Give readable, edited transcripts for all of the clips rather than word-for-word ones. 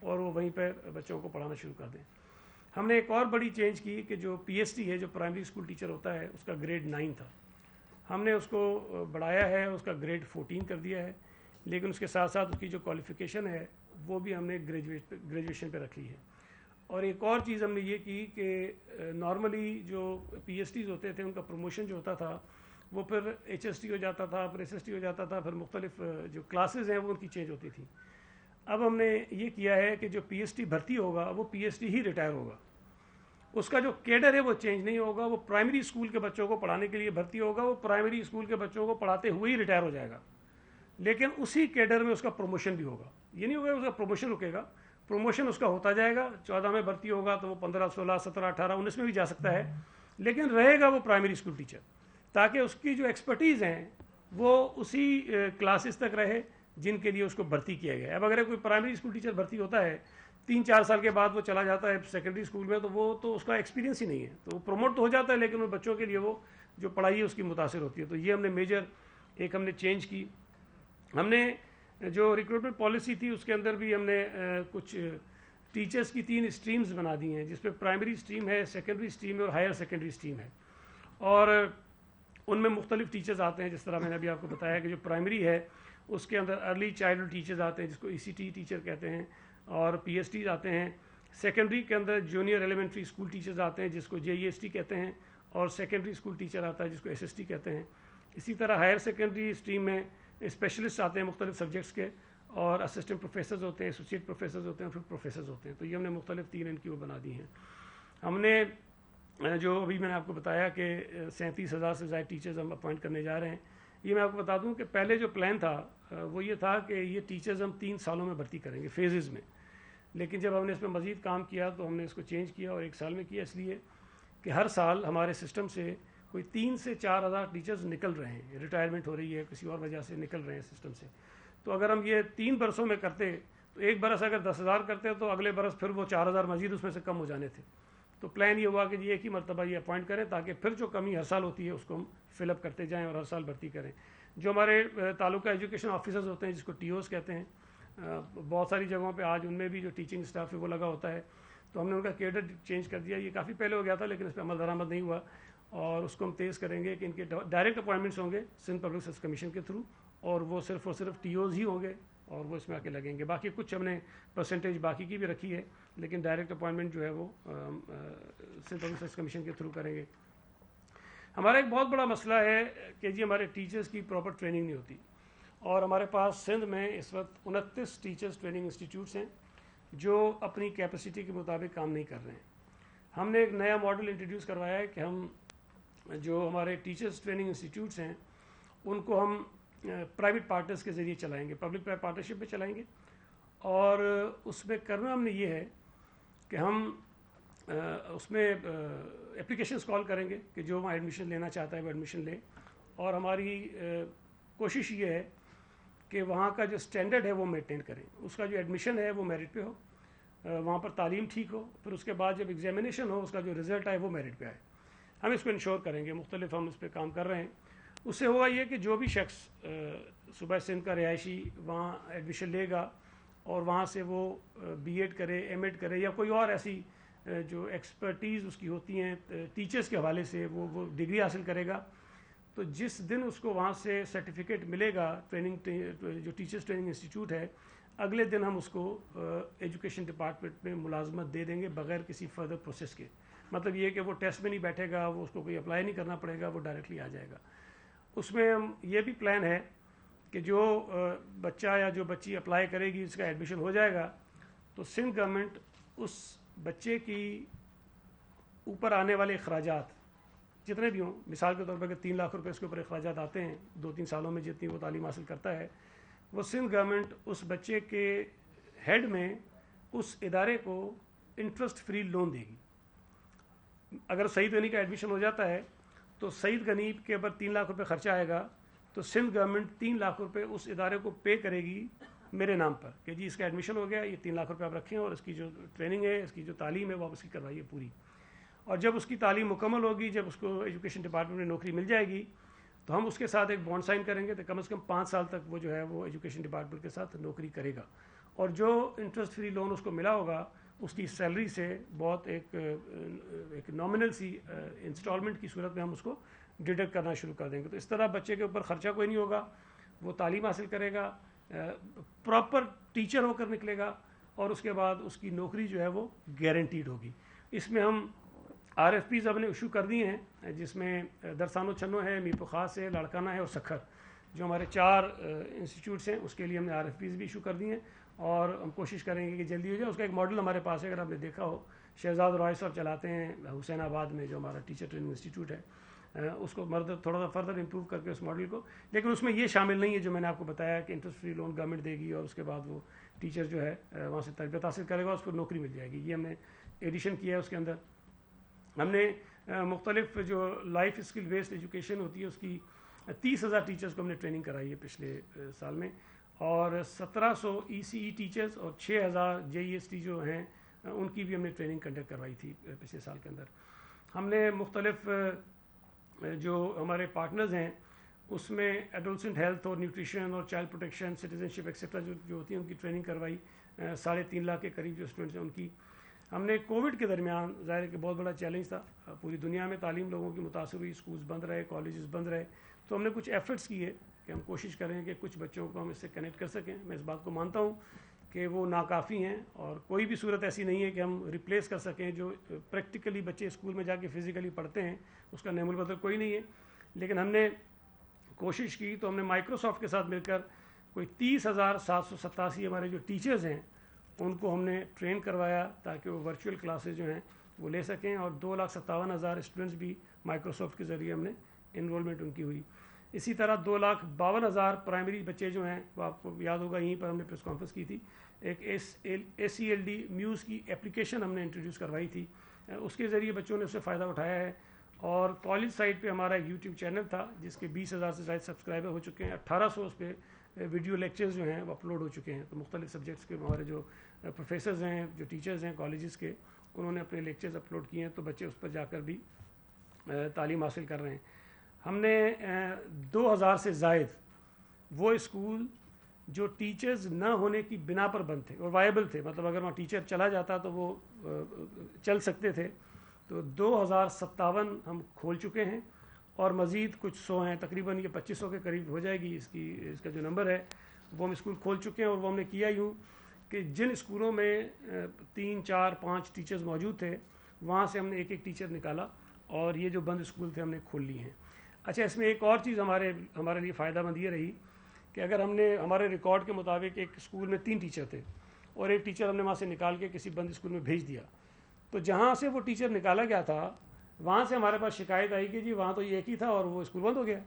اور وہ وہیں پہ بچوں کو پڑھانا شروع کر دیں. ہم نے ایک اور بڑی چینج کی کہ جو پی ایس ٹی ہے جو پرائمری اسکول ٹیچر ہوتا ہے اس کا گریڈ 9 تھا, ہم نے اس کو بڑھایا ہے, اس کا گریڈ 14 کر دیا ہے, لیکن اس کے ساتھ ساتھ اس کی جو کوالیفیکیشن ہے وہ بھی ہم نے گریجویشن پہ رکھ لی ہے. اور ایک اور چیز ہم نے یہ کی کہ نارملی جو پی ایس ٹیز ہوتے تھے ان کا پروموشن جو ہوتا تھا وہ پھر ایچ ایس ٹی ہو جاتا تھا, پھر ایس ایس ٹی ہو جاتا تھا, پھر مختلف جو کلاسز ہیں وہ ان کی چینج ہوتی تھی. اب ہم نے یہ کیا ہے کہ جو پی ایس ٹی بھرتی ہوگا وہ پی ایس ٹی ہی ریٹائر ہوگا, اس کا جو کیڈر ہے وہ چینج نہیں ہوگا. وہ پرائمری اسکول کے بچوں کو پڑھانے کے لیے بھرتی ہوگا, وہ پرائمری اسکول کے بچوں کو پڑھاتے ہوئے ہی ریٹائر ہو جائے گا, لیکن اسی کیڈر میں اس کا پروموشن بھی ہوگا. یہ نہیں ہوگا اس کا پروموشن رکے گا, پروموشن اس کا ہوتا جائے گا. 14 میں بھرتی ہوگا تو وہ 15, 16, 17, 18, 19 میں بھی جا سکتا ہے, لیکن رہے گا وہ پرائمری اسکول ٹیچر, تاکہ اس کی جو ایکسپرٹیز ہیں وہ اسی کلاسز تک رہے جن کے لیے اس کو بھرتی کیا گیا ہے. اب اگر کوئی پرائمری اسکول ٹیچر بھرتی ہوتا ہے 3-4 سال کے بعد وہ چلا جاتا ہے سیکنڈری اسکول میں, تو وہ تو اس کا ایکسپیرینس ہی نہیں ہے, تو وہ پروموٹ تو ہو جاتا ہے لیکن ان بچوں کے لیے وہ جو پڑھائی ہے اس کی متاثر ہوتی ہے. تو یہ ہم نے میجر ایک ہم نے چینج کی. ہم نے جو ریکروٹمنٹ پالیسی تھی اس کے اندر بھی ہم نے کچھ ٹیچرز کی 3 اسٹریمز بنا دی ہیں, جس پہ پرائمری اسٹریم ہے, سیکنڈری اسٹریم ہے اور ہائر سیکنڈری اسٹریم ہے, اور ان میں مختلف ٹیچرز آتے ہیں. جس طرح میں نے ابھی آپ کو بتایا کہ جو پرائمری ہے اس کے اندر ارلی چائلڈ ٹیچرز آتے ہیں جس کو ای سی ٹی ٹیچر کہتے ہیں, اور پی ایس ٹیز آتے ہیں. سیکنڈری کے اندر جونیئر ایلیمنٹری اسکول ٹیچرز آتے ہیں جس کو جے ای ایس ٹی کہتے ہیں, اور سیکنڈری اسکول ٹیچر آتا ہے جس کو ایس ایس ٹی کہتے ہیں. اسی طرح ہائر سیکنڈری اسٹریم میں اسپیشلسٹ آتے ہیں مختلف سبجیکٹس کے, اور اسسٹنٹ پروفیسرز ہوتے ہیں, ایسوسیٹ پروفیسرز ہوتے ہیں, پھر پروفیسرز ہوتے ہیں. تو یہ ہم نے مختلف 3 ان کی وہ بنا دی ہیں. ہم نے جو ابھی میں نے آپ کو بتایا کہ 37,000 سے زائد ٹیچرز ہم اپوائنٹ کرنے جا رہے ہیں. یہ میں آپ کو بتا دوں کہ پہلے جو پلان تھا وہ یہ تھا کہ یہ ٹیچرز ہم 3 سالوں میں بھرتی کریں گے فیزز میں, لیکن جب ہم نے اس پہ مزید کام کیا تو ہم نے اس کو چینج کیا اور 1 سال میں کیا, اس لیے کہ ہر سال ہمارے سسٹم سے کوئی 3 سے 4,000 ٹیچرز نکل رہے ہیں, ریٹائرمنٹ ہو رہی ہے, کسی اور وجہ سے نکل رہے ہیں سسٹم سے. تو اگر ہم یہ 3 برسوں میں کرتے تو ایک برس اگر 10,000 کرتے تو اگلے برس پھر وہ 4,000 مزید اس میں سے کم ہو جانے تھے. تو پلان یہ ہوا کہ ایک ہی مرتبہ یہ اپوائنٹ کریں تاکہ پھر جو کمی ہر سال ہوتی ہے اس کو ہم فل اپ کرتے جائیں اور ہر سال بھرتی کریں. جو ہمارے تعلقہ ایجوکیشن آفیسرز ہوتے ہیں جس کو ٹی اوز کہتے ہیں, بہت ساری جگہوں پہ آج ان میں بھی جو ٹیچنگ اسٹاف ہے وہ لگا ہوتا ہے, تو ہم نے ان کا کیڈر چینج کر دیا. یہ کافی پہلے ہو گیا تھا لیکن اس پہ عمل درآمد نہیں ہوا, اور اس کو ہم تیز کریں گے کہ ان کے ڈائریکٹ اپوائنٹمنٹس ہوں گے سندھ پبلک سروس کمیشن کے تھرو, اور وہ صرف اور صرف ٹی اوز ہی ہوں گے اور وہ اس میں آ کے لگیں گے. باقی کچھ ہم نے پرسنٹیج باقی کی بھی رکھی ہے, لیکن ڈائریکٹ اپوائنٹمنٹ جو ہے وہ سندھ پبلک سروس کمیشن کے تھرو کریں گے. ہمارا ایک بہت بڑا مسئلہ ہے کہ جی ہمارے ٹیچرز کی پراپر ٹریننگ نہیں ہوتی, اور ہمارے پاس سندھ میں اس وقت 29 ٹیچرز ٹریننگ انسٹیٹیوٹس ہیں جو اپنی کیپیسٹی کے مطابق کام نہیں کر رہے ہیں. ہم نے ایک نیا ماڈل انٹروڈیوس کروایا ہے کہ ہم جو ہمارے ٹیچرز ٹریننگ انسٹیٹیوٹس ہیں ان کو ہم پرائیویٹ پارٹنرز کے ذریعے چلائیں گے, پبلک پرائیویٹ پارٹنرشپ میں چلائیں گے. اور اس میں کرنا ہم نے یہ ہے کہ ہم اس میں اپلیکیشنس کال کریں گے کہ جو وہاں ایڈمیشن لینا چاہتا ہے وہ ایڈمیشن لے, اور ہماری کوشش یہ ہے کہ وہاں کا جو اسٹینڈرڈ ہے وہ مینٹین کریں. اس کا جو ایڈمیشن ہے وہ میرٹ پہ ہو, وہاں پر تعلیم ٹھیک ہو, پھر اس کے بعد جب ایگزامینیشن ہو اس کا جو رزلٹ آئے وہ میرٹ پہ آئے. ہم اس کو انشور کریں گے, مختلف ہم اس پہ کام کر رہے ہیں. اس سے ہوگا یہ کہ جو بھی شخص صوبہ سندھ کا رہائشی وہاں ایڈمیشن لے گا اور وہاں سے وہ بی ایڈ کرے, ایم ایڈ کرے, یا کوئی اور ایسی جو ایکسپرٹیز اس کی ہوتی ہیں ٹیچرز کے حوالے سے وہ ڈگری حاصل کرے گا, تو جس دن اس کو وہاں سے سرٹیفکیٹ ملے گا ٹریننگ جو ٹیچرز ٹریننگ انسٹیٹیوٹ ہے, اگلے دن ہم اس کو ایجوکیشن ڈپارٹمنٹ میں ملازمت دے دیں گے بغیر کسی فردر پروسیس کے. مطلب یہ کہ وہ ٹیسٹ میں نہیں بیٹھے گا, وہ اس کو کوئی اپلائی نہیں کرنا پڑے گا, وہ ڈائریکٹلی آ جائے گا. اس میں ہم یہ بھی پلان ہے کہ جو بچہ یا جو بچی اپلائی کرے گی اس کا ایڈمیشن ہو جائے گا تو سندھ گورنمنٹ اس بچے کی اوپر آنے والے اخراجات جتنے بھی ہوں, مثال کے طور پر کہ 3 لاکھ روپے اس کے اوپر اخراجات آتے ہیں 2-3 سالوں میں جتنی وہ تعلیم حاصل کرتا ہے, وہ سندھ گورنمنٹ اس بچے کے ہیڈ میں اس ادارے کو انٹرسٹ فری لون دے گی. اگر سعید غنی کا ایڈمیشن ہو جاتا ہے تو سعید غنی کے اوپر 3 لاکھ روپے خرچہ آئے گا, تو سندھ گورنمنٹ 3 لاکھ روپے اس ادارے کو پے کرے گی میرے نام پر کہ جی اس کا ایڈمیشن ہو گیا, یہ 3 لاکھ روپے آپ رکھیں اور اس کی جو ٹریننگ ہے, اس کی جو تعلیم ہے وہ آپ اس کی کروائیے پوری. اور جب اس کی تعلیم مکمل ہوگی, جب اس کو ایجوکیشن ڈپارٹمنٹ میں نوکری مل جائے گی, تو ہم اس کے ساتھ ایک بانڈ سائن کریں گے تو کم از کم 5 سال تک وہ جو ہے وہ ایجوکیشن ڈپارٹمنٹ کے ساتھ نوکری کرے گا. اور جو انٹرسٹ فری لون اس کو ملا ہوگا اس کی سیلری سے بہت ایک نامنل سی انسٹالمنٹ کی صورت میں ہم اس کو ڈیڈکٹ کرنا شروع کر دیں گے. تو اس طرح بچے کے اوپر خرچہ کوئی نہیں ہوگا, وہ تعلیم حاصل کرے گا, پراپر ٹیچر ہو کر نکلے گا, اور اس کے بعد اس کی نوکری جو ہے وہ گارنٹیڈ ہوگی. اس میں ہم RFPs ہم نے ایشو کر دیے ہیں, جس میں درسانو چھنو ہے, میرپور خاص ہے, لاڑکانہ ہے اور سکھر, جو ہمارے 4 انسٹیٹیوٹس ہیں. اس کے لیے ہم نے RFPs بھی ایشو کر دیے ہیں, اور ہم کوشش کریں گے کہ جلدی ہو جائے. اس کا ایک ماڈل ہمارے پاس ہے, اگر آپ نے دیکھا ہو, شہزاد رائے صاحب چلاتے ہیں حسین آباد میں, جو ہمارا ٹیچر ٹریننگ انسٹیٹیوٹ ہے. اس کو تھوڑا سا فردر امپروو کر کے اس ماڈل کو, لیکن اس میں یہ شامل نہیں ہے جو میں نے آپ کو بتایا کہ انٹرسٹ فری لون گورنمنٹ دے گی اور اس کے بعد وہ ٹیچر جو ہے وہاں سے تربیت حاصل کرے گا, اس کو نوکری مل جائے گی. یہ ہم نے ایڈیشن کیا ہے. اس کے اندر ہم نے مختلف جو لائف اسکل بیسڈ ایجوکیشن ہوتی ہے اس کی 30,000 ٹیچرز کو ہم نے ٹریننگ کرائی ہے پچھلے سال میں, اور 1700 ECE ٹیچرز اور 6,000 JEST جو ہیں ان کی بھی ہم نے ٹریننگ کنڈکٹ کروائی تھی پچھلے سال کے اندر. ہم نے مختلف جو ہمارے پارٹنرز ہیں اس میں ایڈولسنٹ ہیلتھ اور نیوٹریشن اور چائلڈ پروٹیکشن, سٹیزن شپ ایکسیٹرا جو ہوتی ہیں ان کی ٹریننگ کروائی. 3.5 لاکھ کے قریب جو اسٹوڈنٹس ہیں ان کی. ہم نے کووڈ کے درمیان, ظاہر ہے کہ بہت بڑا چیلنج تھا, پوری دنیا میں تعلیم لوگوں کی متاثر ہوئی, اسکولز بند رہے, کالجز بند رہے, تو ہم نے کچھ ایفرٹس کیے کہ ہم کوشش کریں کہ کچھ بچوں کو ہم اس سے کنیکٹ کر سکیں. میں اس بات کو مانتا ہوں کہ وہ ناکافی ہیں, اور کوئی بھی صورت ایسی نہیں ہے کہ ہم ریپلیس کر سکیں. جو پریکٹیکلی بچے اسکول میں جا کے فزیکلی پڑھتے ہیں اس کا نعم البدل کوئی نہیں ہے, لیکن ہم نے کوشش کی. تو ہم نے مائکروسافٹ کے ساتھ مل کر کوئی 30,787 ہمارے جو ٹیچرز ہیں ان کو ہم نے ٹرین کروایا تاکہ وہ ورچوئل کلاسز جو ہیں وہ لے سکیں, اور 2,57,000 اسٹوڈنٹس بھی مائکروسافٹ کے ذریعے ہم نے انرولمنٹ ان کی ہوئی. اسی طرح 2,52,000 پرائمری بچے جو ہیں, وہ آپ کو یاد ہوگا یہیں پر ہم نے پریس کانفرنس کی تھی, ایک ACLD میوز کی اپلیکیشن ہم نے انٹروڈیوس کروائی تھی, اس کے ذریعے بچوں نے اس سے فائدہ اٹھایا ہے. اور کالج سائٹ پہ ہمارا ایک یوٹیوب چینل تھا جس کے 20,000 سے زائد سبسکرائبر ہو چکے ہیں. 1800 اس پہ ویڈیو لیکچرز جو ہیں وہ اپلوڈ ہو چکے ہیں. تو مختلف سبجیکٹس کے ہمارے جو پروفیسرز ہیں, جو ٹیچرز ہیں کالجز کے, انہوں نے اپنے لیکچرز اپلوڈ کیے ہیں, تو بچے اس پر جا کر بھی تعلیم حاصل کر رہے ہیں. ہم نے 2,000 سے زائد وہ اسکول جو ٹیچرز نہ ہونے کی بنا پر بند تھے اور وائبل تھے, مطلب اگر وہاں ٹیچر چلا جاتا تو وہ چل سکتے تھے, تو 2,057 ہم کھول چکے ہیں, اور مزید کچھ 100 ہیں, تقریباً یہ 2,500 کے قریب ہو جائے گی اس کا جو نمبر ہے, وہ ہم اسکول کھول چکے ہیں. اور وہ ہم نے کیا یوں کہ جن اسکولوں میں 3, 4, 5 ٹیچرز موجود تھے وہاں سے ہم نے ایک ٹیچر نکالا, اور یہ جو بند اسکول تھے ہم نے کھول لیے ہیں. اچھا, اس میں ایک اور چیز ہمارے لیے فائدہ مند یہ رہی کہ اگر ہم نے ہمارے ریکارڈ کے مطابق ایک اسکول میں 3 ٹیچر تھے اور ایک ٹیچر ہم نے وہاں سے نکال کے کسی بند اسکول میں بھیج دیا, تو جہاں سے وہ ٹیچر نکالا گیا تھا وہاں سے ہمارے پاس شکایت آئی کہ جی وہاں تو یہ ایک ہی تھا اور وہ اسکول بند ہو گیا.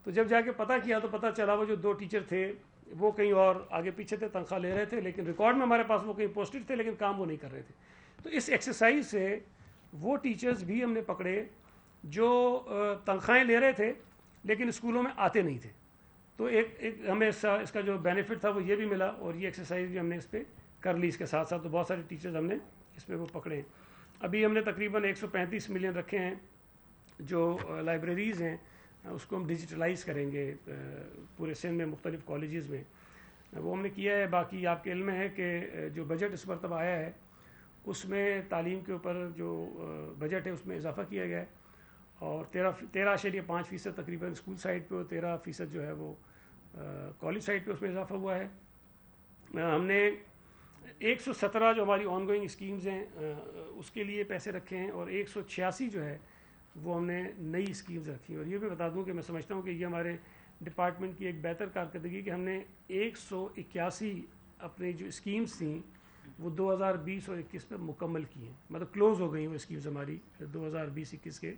تو جب جا کے پتہ کیا تو پتہ چلا وہ جو 2 ٹیچر تھے وہ کہیں اور آگے پیچھے تھے, تنخواہ لے رہے تھے, لیکن ریکارڈ میں ہمارے پاس وہ کہیں پوسٹڈ تھے لیکن کام وہ نہیں کر رہے تھے. تو اس ایکسرسائز سے وہ ٹیچرز بھی ہم نے پکڑے جو تنخواہیں لے رہے تھے لیکن اسکولوں میں آتے نہیں تھے. تو ایک ہمیں اس کا جو بینیفٹ تھا وہ یہ بھی ملا, اور یہ ایکسرسائز بھی ہم نے اس پہ کر لی. اس کے ساتھ ساتھ تو بہت سارے ٹیچرز ہم نے اس پہ وہ پکڑے ہیں. ابھی ہم نے تقریباً 135 ملین رکھے ہیں جو لائبریریز ہیں, اس کو ہم ڈیجیٹلائز کریں گے پورے سندھ میں مختلف کالجز میں, وہ ہم نے کیا ہے. باقی آپ کے علم میں ہے کہ جو بجٹ اس مرتبہ آیا ہے اس میں تعلیم کے اوپر جو بجٹ ہے اس میں اضافہ کیا گیا ہے, اور 13.5% تقریباً اسکول سائٹ پہ, اور 13% جو ہے وہ کالج سائٹ پہ اس میں اضافہ ہوا ہے. ہم نے 117 جو ہماری آن گوئنگ اسکیمز ہیں اس کے لیے پیسے رکھے ہیں, اور 186 جو ہے وہ ہم نے نئی اسکیمز رکھی ہیں. اور یہ بھی بتا دوں کہ میں سمجھتا ہوں کہ یہ ہمارے ڈپارٹمنٹ کی ایک بہتر کارکردگی کہ ہم نے 181 اپنی جو اسکیمز تھیں وہ 2020 اور 21 پہ مکمل کی ہیں, مطلب کلوز ہو گئی وہ اسکیمز ہماری 2020-21 کے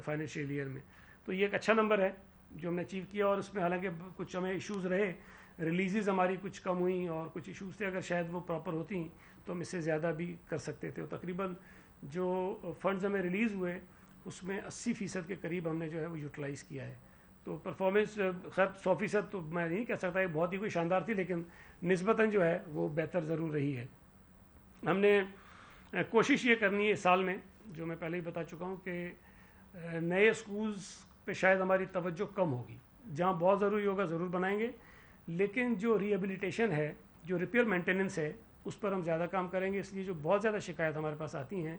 فائنینشیل ایئر میں. تو یہ ایک اچھا نمبر ہے جو ہم نے اچیو کیا, اور اس میں حالانکہ کچھ ہمیں ایشوز رہے, ریلیزز ہماری کچھ کم ہوئیں اور کچھ ایشوز تھے, اگر شاید وہ پراپر ہوتی تو ہم اس سے زیادہ بھی کر سکتے تھے. اور تقریباً جو فنڈز ہمیں ریلیز ہوئے اس میں 80% کے قریب ہم نے جو ہے وہ یوٹیلائز کیا ہے. تو پرفارمنس خیر 100% تو میں نہیں کہہ سکتا کہ بہت ہی کوئی شاندار تھی, لیکن نسبتاً جو ہے وہ بہتر ضرور رہی ہے. ہم نے کوشش یہ کرنی ہے اس سال میں, جو میں پہلے ہی بتا چکا ہوں, کہ نئے اسکولز پہ شاید ہماری توجہ کم ہوگی, جہاں بہت ضروری ہوگا ضرور بنائیں گے, لیکن جو ری ایبلیٹیشن ہے, جو ریپیئر مینٹیننس ہے اس پر ہم زیادہ کام کریں گے، اس لیے جو بہت زیادہ شکایت ہمارے پاس آتی ہیں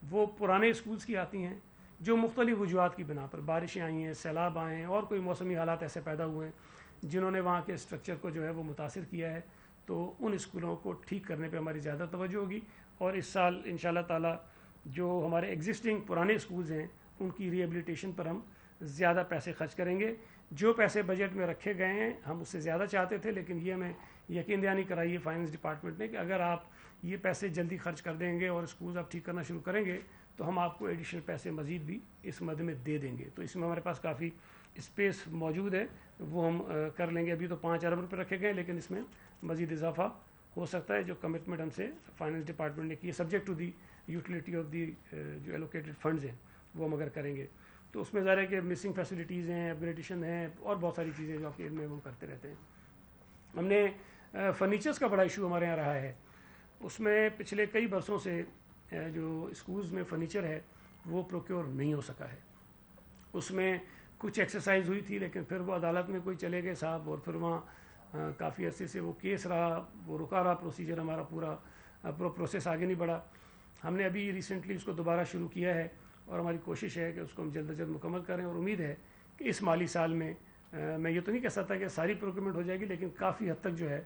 وہ پرانے اسکولس کی آتی ہیں جو مختلف وجوہات کی بنا پر، بارشیں آئی ہیں، سیلاب آئے ہیں، اور کوئی موسمی حالات ایسے پیدا ہوئے ہیں جنہوں نے وہاں کے اسٹرکچر کو جو ہے وہ متاثر کیا ہے. تو ان اسکولوں کو ٹھیک کرنے پہ ہماری زیادہ توجہ ہوگی، اور اس سال ان شاء اللہ تعالیٰ جو ہمارے ایگزسٹنگ پرانے اسکولز ہیں ان کی ری ایبلیٹیشن پر ہم زیادہ پیسے خرچ کریں گے. جو پیسے بجٹ میں رکھے گئے ہیں ہم اس سے زیادہ چاہتے تھے، لیکن یہ ہمیں یقین دہانی کرائی ہے فائنانس ڈپارٹمنٹ نے کہ اگر آپ یہ پیسے جلدی خرچ کر دیں گے اور اسکولز آپ ٹھیک کرنا شروع کریں گے تو ہم آپ کو ایڈیشنل پیسے مزید بھی اس مد میں دے دیں گے. تو اس میں ہمارے پاس کافی اسپیس موجود ہے، وہ ہم کر لیں گے. ابھی تو 5 ارب روپے رکھے گئے، لیکن اس میں مزید اضافہ ہو سکتا ہے. جو کمٹمنٹ ہم سے فائنانس ڈپارٹمنٹ نے کی ہے subject to the utility of the جو ایلوکیٹڈ فنڈز ہیں وہ ہم اگر کریں گے تو اس میں ظاہر ہے کہ مسنگ فیسلٹیز ہیں، اپگریڈیشن ہیں، اور بہت ساری چیزیں جو آپ کے علم میں وہ کرتے رہتے ہیں. ہم نے فرنیچرز کا بڑا ایشو ہمارے یہاں رہا ہے. اس میں پچھلے کئی برسوں سے جو اسکولز میں فرنیچر ہے وہ پروکیور نہیں ہو سکا ہے. اس میں کچھ ایکسرسائز ہوئی تھی، لیکن پھر وہ عدالت میں کوئی چلے گئے صاحب، اور پھر وہاں کافی عرصے سے وہ کیس رہا، وہ رکا رہا پروسیجر، ہمارا پورا پروسیس آگے نہیں بڑھا. ہم نے ابھی ریسنٹلی اس کو دوبارہ شروع کیا ہے، اور ہماری کوشش ہے کہ اس کو ہم جلد از جلد مکمل کریں، اور امید ہے کہ اس مالی سال میں میں یہ تو نہیں کہہ سکتا کہ ساری پروکیورمنٹ ہو جائے گی، لیکن کافی حد تک جو ہے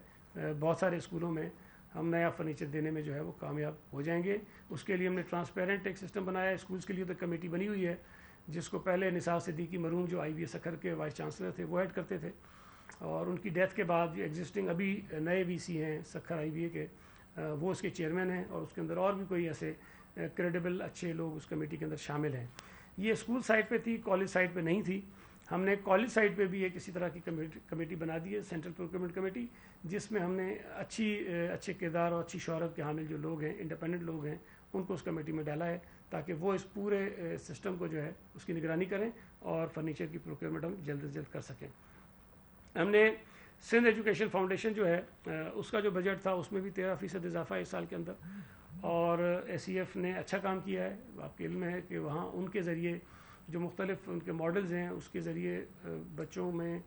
بہت سارے اسکولوں میں ہم نیا فرنیچر دینے میں جو ہے وہ کامیاب ہو جائیں گے. اس کے لیے ہم نے ٹرانسپیرنٹ ایک سسٹم بنایا ہے. اسکولس کے لیے تو کمیٹی بنی ہوئی ہے جس کو پہلے نثار صدیقی مرحوم جو آئی بی ایس سکھر کے وائس چانسلر تھے وہ ایڈ کرتے تھے، اور ان کی ڈیتھ کے بعد جو ایگزسٹنگ ابھی نئے وی سی ہیں سکھر آئی بی اے کے، وہ اس کے چیئرمین ہیں، اور اس کے اندر اور بھی کوئی ایسے کریڈیبل اچھے لوگ اس کمیٹی کے اندر شامل ہیں. یہ اسکول سائٹ پہ تھی، کالج سائٹ پہ نہیں تھی. ہم نے کالج سائٹ پہ بھی ایک اسی طرح کی کمیٹی بنا دی ہے، سینٹرل پروکیورمنٹ کمیٹی، جس میں ہم نے اچھے کردار اور اچھی شہرت کے حامل جو لوگ ہیں، انڈیپینڈنٹ لوگ ہیں، ان کو اس کمیٹی میں ڈالا ہے تاکہ وہ اس پورے سسٹم کو جو ہے اس کی نگرانی کریں اور فرنیچر کی پروکیورمنٹ ہم جلد از جلد کر سکیں. ہم نے سندھ ایجوکیشن فاؤنڈیشن جو ہے اس کا جو بجٹ تھا اس میں بھی 13% اضافہ ہے اس سال کے اندر، اور ایس سی ایف نے اچھا کام کیا ہے. آپ کے علم ہے کہ وہاں ان کے ذریعے جو مختلف ان کے ماڈلز ہیں اس کے ذریعے بچوں میں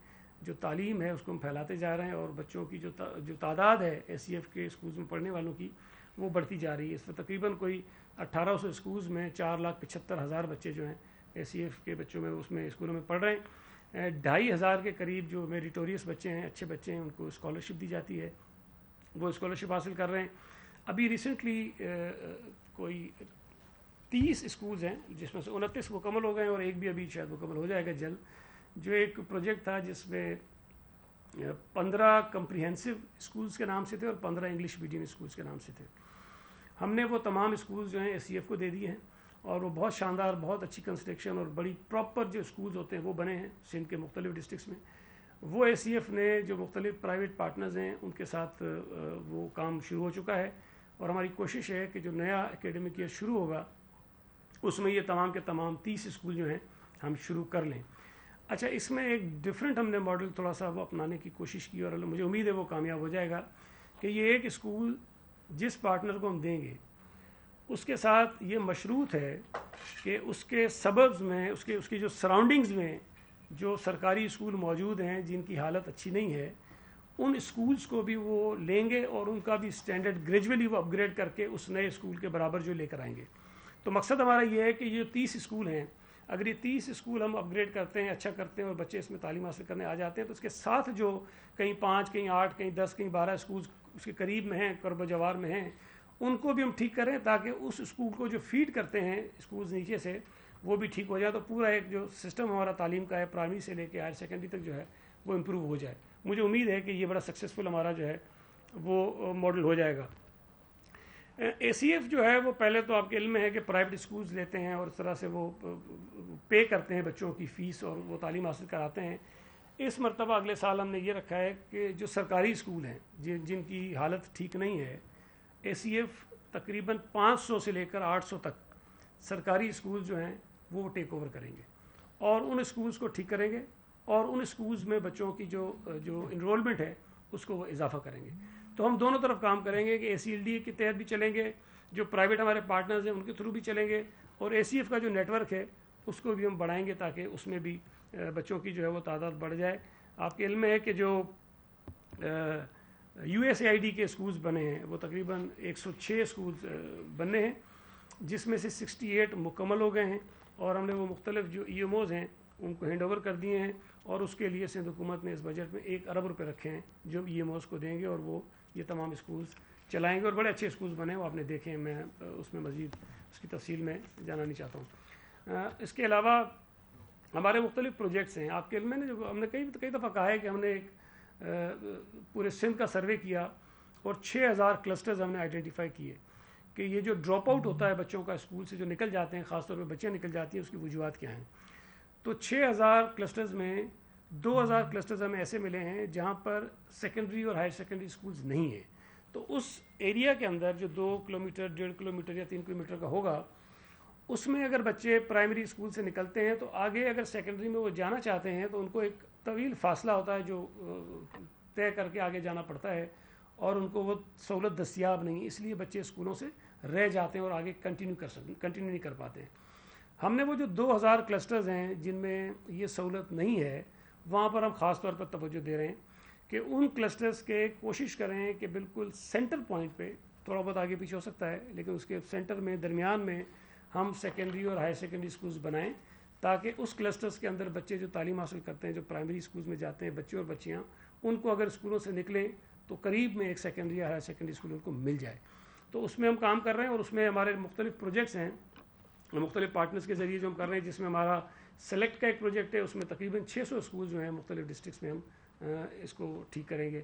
جو تعلیم ہے اس کو ہم پھیلاتے جا رہے ہیں، اور بچوں کی جو تعداد ہے ایس سی ایف کے اسکولز میں پڑھنے والوں کی وہ بڑھتی جا رہی ہے. اس میں تقریباً کوئی 1800 اسکولز میں 4,75,000 بچے جو ہیں ایس سی ایف کے بچوں میں اس میں اسکولوں میں پڑھ رہے ہیں. 2,500 کے قریب جو میریٹوریس بچے ہیں، اچھے بچے ہیں، ان کو اسکالرشپ دی جاتی ہے، وہ اسکالرشپ حاصل کر رہے ہیں. ابھی ریسنٹلی کوئی 30 اسکولز ہیں جس میں سے 29 مکمل ہو گئے ہیں، اور ایک بھی ابھی شاید مکمل ہو جائے گا جلد. جو ایک پروجیکٹ تھا جس میں 15 کمپریہنسو اسکولز کے نام سے تھے اور 15 انگلش میڈیم اسکولز کے نام سے تھے. ہم نے وہ تمام اسکولز جو ہیں ایس سی ایف کو دے دیے ہیں، اور وہ بہت شاندار، بہت اچھی کنسٹرکشن اور بڑی پراپر جو اسکولز ہوتے ہیں وہ بنے ہیں سندھ کے مختلف ڈسٹرکس میں. وہ ایس سی ایف نے جو مختلف پرائیویٹ پارٹنرز ہیں ان کے ساتھ وہ کام شروع ہو چکا ہے، اور ہماری کوشش ہے کہ جو نیا اکیڈمک ایئر شروع ہوگا اس میں یہ تمام کے تمام 30 اسکول جو ہیں ہم شروع کر لیں. اچھا، اس میں ایک ڈفرینٹ ہم نے ماڈل تھوڑا سا وہ اپنانے کی کوشش کی، اور مجھے امید ہے وہ کامیاب ہو جائے گا. کہ یہ ایک اسکول جس پارٹنر کو ہم دیں گے اس کے ساتھ یہ مشروط ہے کہ اس کے سببز میں، اس کی جو سراؤنڈنگز میں جو سرکاری اسکول موجود ہیں جن کی حالت اچھی نہیں ہے، ان اسکولز کو بھی وہ لیں گے اور ان کا بھی اسٹینڈرڈ گریجولی وہ اپ گریڈ کر کے اس نئے اسکول کے برابر جو لے کر آئیں گے. تو مقصد ہمارا یہ ہے کہ یہ 30 اسکول ہیں، اگر یہ 30 اسکول ہم اپ گریڈ کرتے ہیں، اچھا کرتے ہیں، اور بچے اس میں تعلیم حاصل کرنے آ جاتے ہیں، تو اس کے ساتھ جو کہیں 5 کہیں 8 کہیں 10 کہیں 12 اسکولز اس کے قریب میں ہیں، قرب و جوار میں ہیں، ان کو بھی ہم ٹھیک کریں تاکہ اس اسکول کو جو فیڈ کرتے ہیں اسکولز نیچے سے وہ بھی ٹھیک ہو جائے. تو پورا ایک جو سسٹم ہمارا تعلیم کا ہے پرائمری سے لے کے ہائر سیکنڈری تک جو ہے وہ امپروو ہو جائے. مجھے امید ہے کہ یہ بڑا سکسیزفل ہمارا جو ہے وہ ماڈل ہو جائے گا. اے سی ایف جو ہے وہ پہلے تو آپ کے علم میں ہے کہ پرائیویٹ اسکولز لیتے ہیں اور اس طرح سے وہ پے کرتے ہیں بچوں کی فیس اور وہ تعلیم حاصل کراتے ہیں. اس مرتبہ اگلے سال ہم نے یہ رکھا ہے کہ جو سرکاری اسکول ہیں جن کی حالت ٹھیک نہیں ہے، اے سی ایف تقریباً 500 سے لے کر 800 تک سرکاری اسکول جو ہیں وہ ٹیک اوور کریں گے اور ان اسکولز کو ٹھیک کریں گے، اور ان اسکولز میں بچوں کی جو انرولمنٹ ہے اس کو وہ اضافہ کریں گے. تو ہم دونوں طرف کام کریں گے کہ اے سی ایل ڈی کے تحت بھی چلیں گے، جو پرائیویٹ ہمارے پارٹنرز ہیں ان کے تھرو بھی چلیں گے، اور اے سی ایف کا جو نیٹ ورک ہے اس کو بھی ہم بڑھائیں گے تاکہ اس میں بھی بچوں کی جو ہے وہ تعداد بڑھ جائے. آپ کے علم میں ہے کہ جو USAID کے اسکولز بنے ہیں، وہ تقریباً 106 اسکولز بنے ہیں، جس میں سے 68 مکمل ہو گئے ہیں، اور ہم نے وہ مختلف جو EMOs ہیں ان کو ہینڈ اوور کر دیے ہیں، اور اس کے لیے سندھ حکومت نے اس بجٹ میں 1 ارب روپے رکھے ہیں جو EMOs کو دیں گے، اور وہ یہ تمام اسکولز چلائیں گے، اور بڑے اچھے اسکولز بنے ہیں، وہ آپ نے دیکھے ہیں، میں اس میں مزید اس کی تفصیل میں جانا نہیں چاہتا ہوں۔ اس کے علاوہ ہمارے مختلف پروجیکٹس ہیں، آپ کے علم میں نے جو ہم نے کئی دفعہ کہا ہے کہ ہم نے ایک پورے سندھ کا سروے کیا اور 6000 کلسٹرز ہم نے آئیڈینٹیفائی کیے کہ یہ جو ڈراپ آؤٹ ہوتا ہے بچوں کا اسکول سے جو نکل جاتے ہیں، خاص طور پہ بچیاں نکل جاتی ہیں، اس کی وجوہات کیا ہیں۔ تو 6000 کلسٹرز میں 2000 کلسٹرز ہمیں ایسے ملے ہیں جہاں پر سیکنڈری اور ہائر سیکنڈری اسکولز نہیں ہیں، تو اس ایریا کے اندر جو 2 کلومیٹر 1.5 کلومیٹر یا 3 کلومیٹر کا ہوگا، اس میں اگر بچے پرائمری اسکول سے نکلتے ہیں تو آگے اگر سیکنڈری میں وہ جانا چاہتے ہیں تو ان کو ایک طویل فاصلہ ہوتا ہے جو طے کر کے آگے جانا پڑتا ہے، اور ان کو وہ سہولت دستیاب نہیں، اس لیے بچے اسکولوں سے رہ جاتے ہیں اور آگے کنٹینیو نہیں کر پاتے ہیں۔ ہم نے وہ جو 2000 کلسٹرز ہیں جن میں یہ سہولت نہیں ہے، وہاں پر ہم خاص طور پر توجہ دے رہے ہیں کہ ان کلسٹرز کے کوشش کریں کہ بالکل سینٹر پوائنٹ پہ، تھوڑا بہت آگے پیچھے ہو سکتا ہے لیکن اس کے سینٹر میں درمیان میں ہم سیکنڈری اور ہائر سیکنڈری اسکولز بنائیں، تاکہ اس کلسٹرز کے اندر بچے جو تعلیم حاصل کرتے ہیں، جو پرائمری اسکولز میں جاتے ہیں بچے اور بچیاں، ان کو اگر اسکولوں سے نکلیں تو قریب میں ایک سیکنڈری یا ہائر سیکنڈری اسکول ان کو مل جائے۔ تو اس میں ہم کام کر رہے ہیں، اور اس میں ہمارے مختلف پروجیکٹس ہیں مختلف پارٹنرز کے ذریعے جو ہم کر رہے ہیں، جس میں ہمارا سلیکٹ کا ایک پروجیکٹ ہے، اس میں تقریباً 600 اسکول جو ہیں مختلف ڈسٹرکٹس میں ہم اس کو ٹھیک کریں گے۔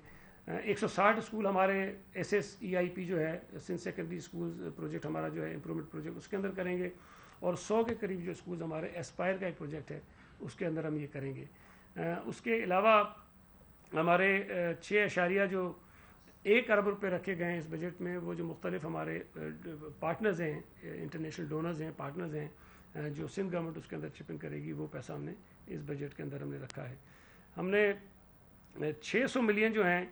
160 اسکول ہمارے SSEIP جو ہے سندھ سیکنڈری اسکولز پروجیکٹ ہمارا جو ہے امپرومنٹ پروجیکٹ، اس کے اندر کریں گے، اور 100 کے قریب جو اسکولز ہمارے ایسپائر کا ایک پروجیکٹ ہے اس کے اندر ہم یہ کریں گے۔ اس کے علاوہ ہمارے 6.1 ارب روپے رکھے گئے ہیں اس بجٹ میں، وہ جو مختلف ہمارے پارٹنرز ہیں، انٹرنیشنل ڈونرز ہیں، پارٹنرز ہیں، جو سندھ گورنمنٹ اس کے اندر چپ ان کرے گی، وہ پیسہ ہم نے اس بجٹ کے اندر ہم نے رکھا ہے۔ ہم نے 600 ملین جو ہیں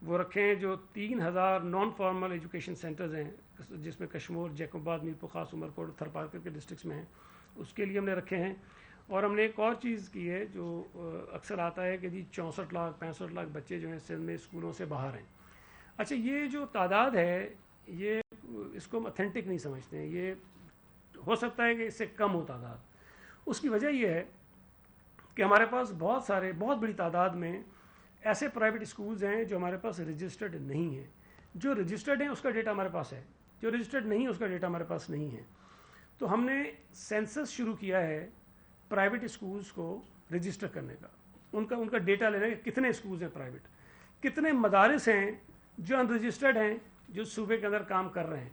وہ رکھے ہیں جو 3000 نان فارمل ایجوکیشن سینٹرز ہیں، جس میں کشمور، جیکب آباد، میر پور خاص، عمر کوٹ، تھرپارکر کے ڈسٹرکٹس میں ہیں، اس کے لیے ہم نے رکھے ہیں۔ اور ہم نے ایک اور چیز کی ہے جو اکثر آتا ہے کہ جی 64 لاکھ 65 لاکھ بچے جو ہیں سندھ میں اسکولوں سے باہر ہیں۔ اچھا، یہ جو تعداد ہے یہ اس کو ہم اتھینٹک نہیں سمجھتے ہیں، یہ ہو سکتا ہے کہ اس سے کم ہو تعداد۔ اس کی وجہ یہ ہے کہ ہمارے پاس بہت بڑی تعداد میں ایسے پرائیویٹ اسکولز ہیں جو ہمارے پاس رجسٹرڈ نہیں ہیں۔ جو رجسٹرڈ ہیں اس کا ڈیٹا ہمارے پاس ہے، جو رجسٹرڈ نہیں ہے اس کا ڈیٹا ہمارے پاس نہیں ہے۔ تو ہم نے سینسس شروع کیا ہے پرائیویٹ اسکولز کو رجسٹر کرنے کا، ان کا ڈیٹا لینا کہ کتنے اسکولز ہیں پرائیویٹ، کتنے مدارس ہیں جو ان رجسٹرڈ ہیں جو صوبے کے اندر کام کر رہے ہیں۔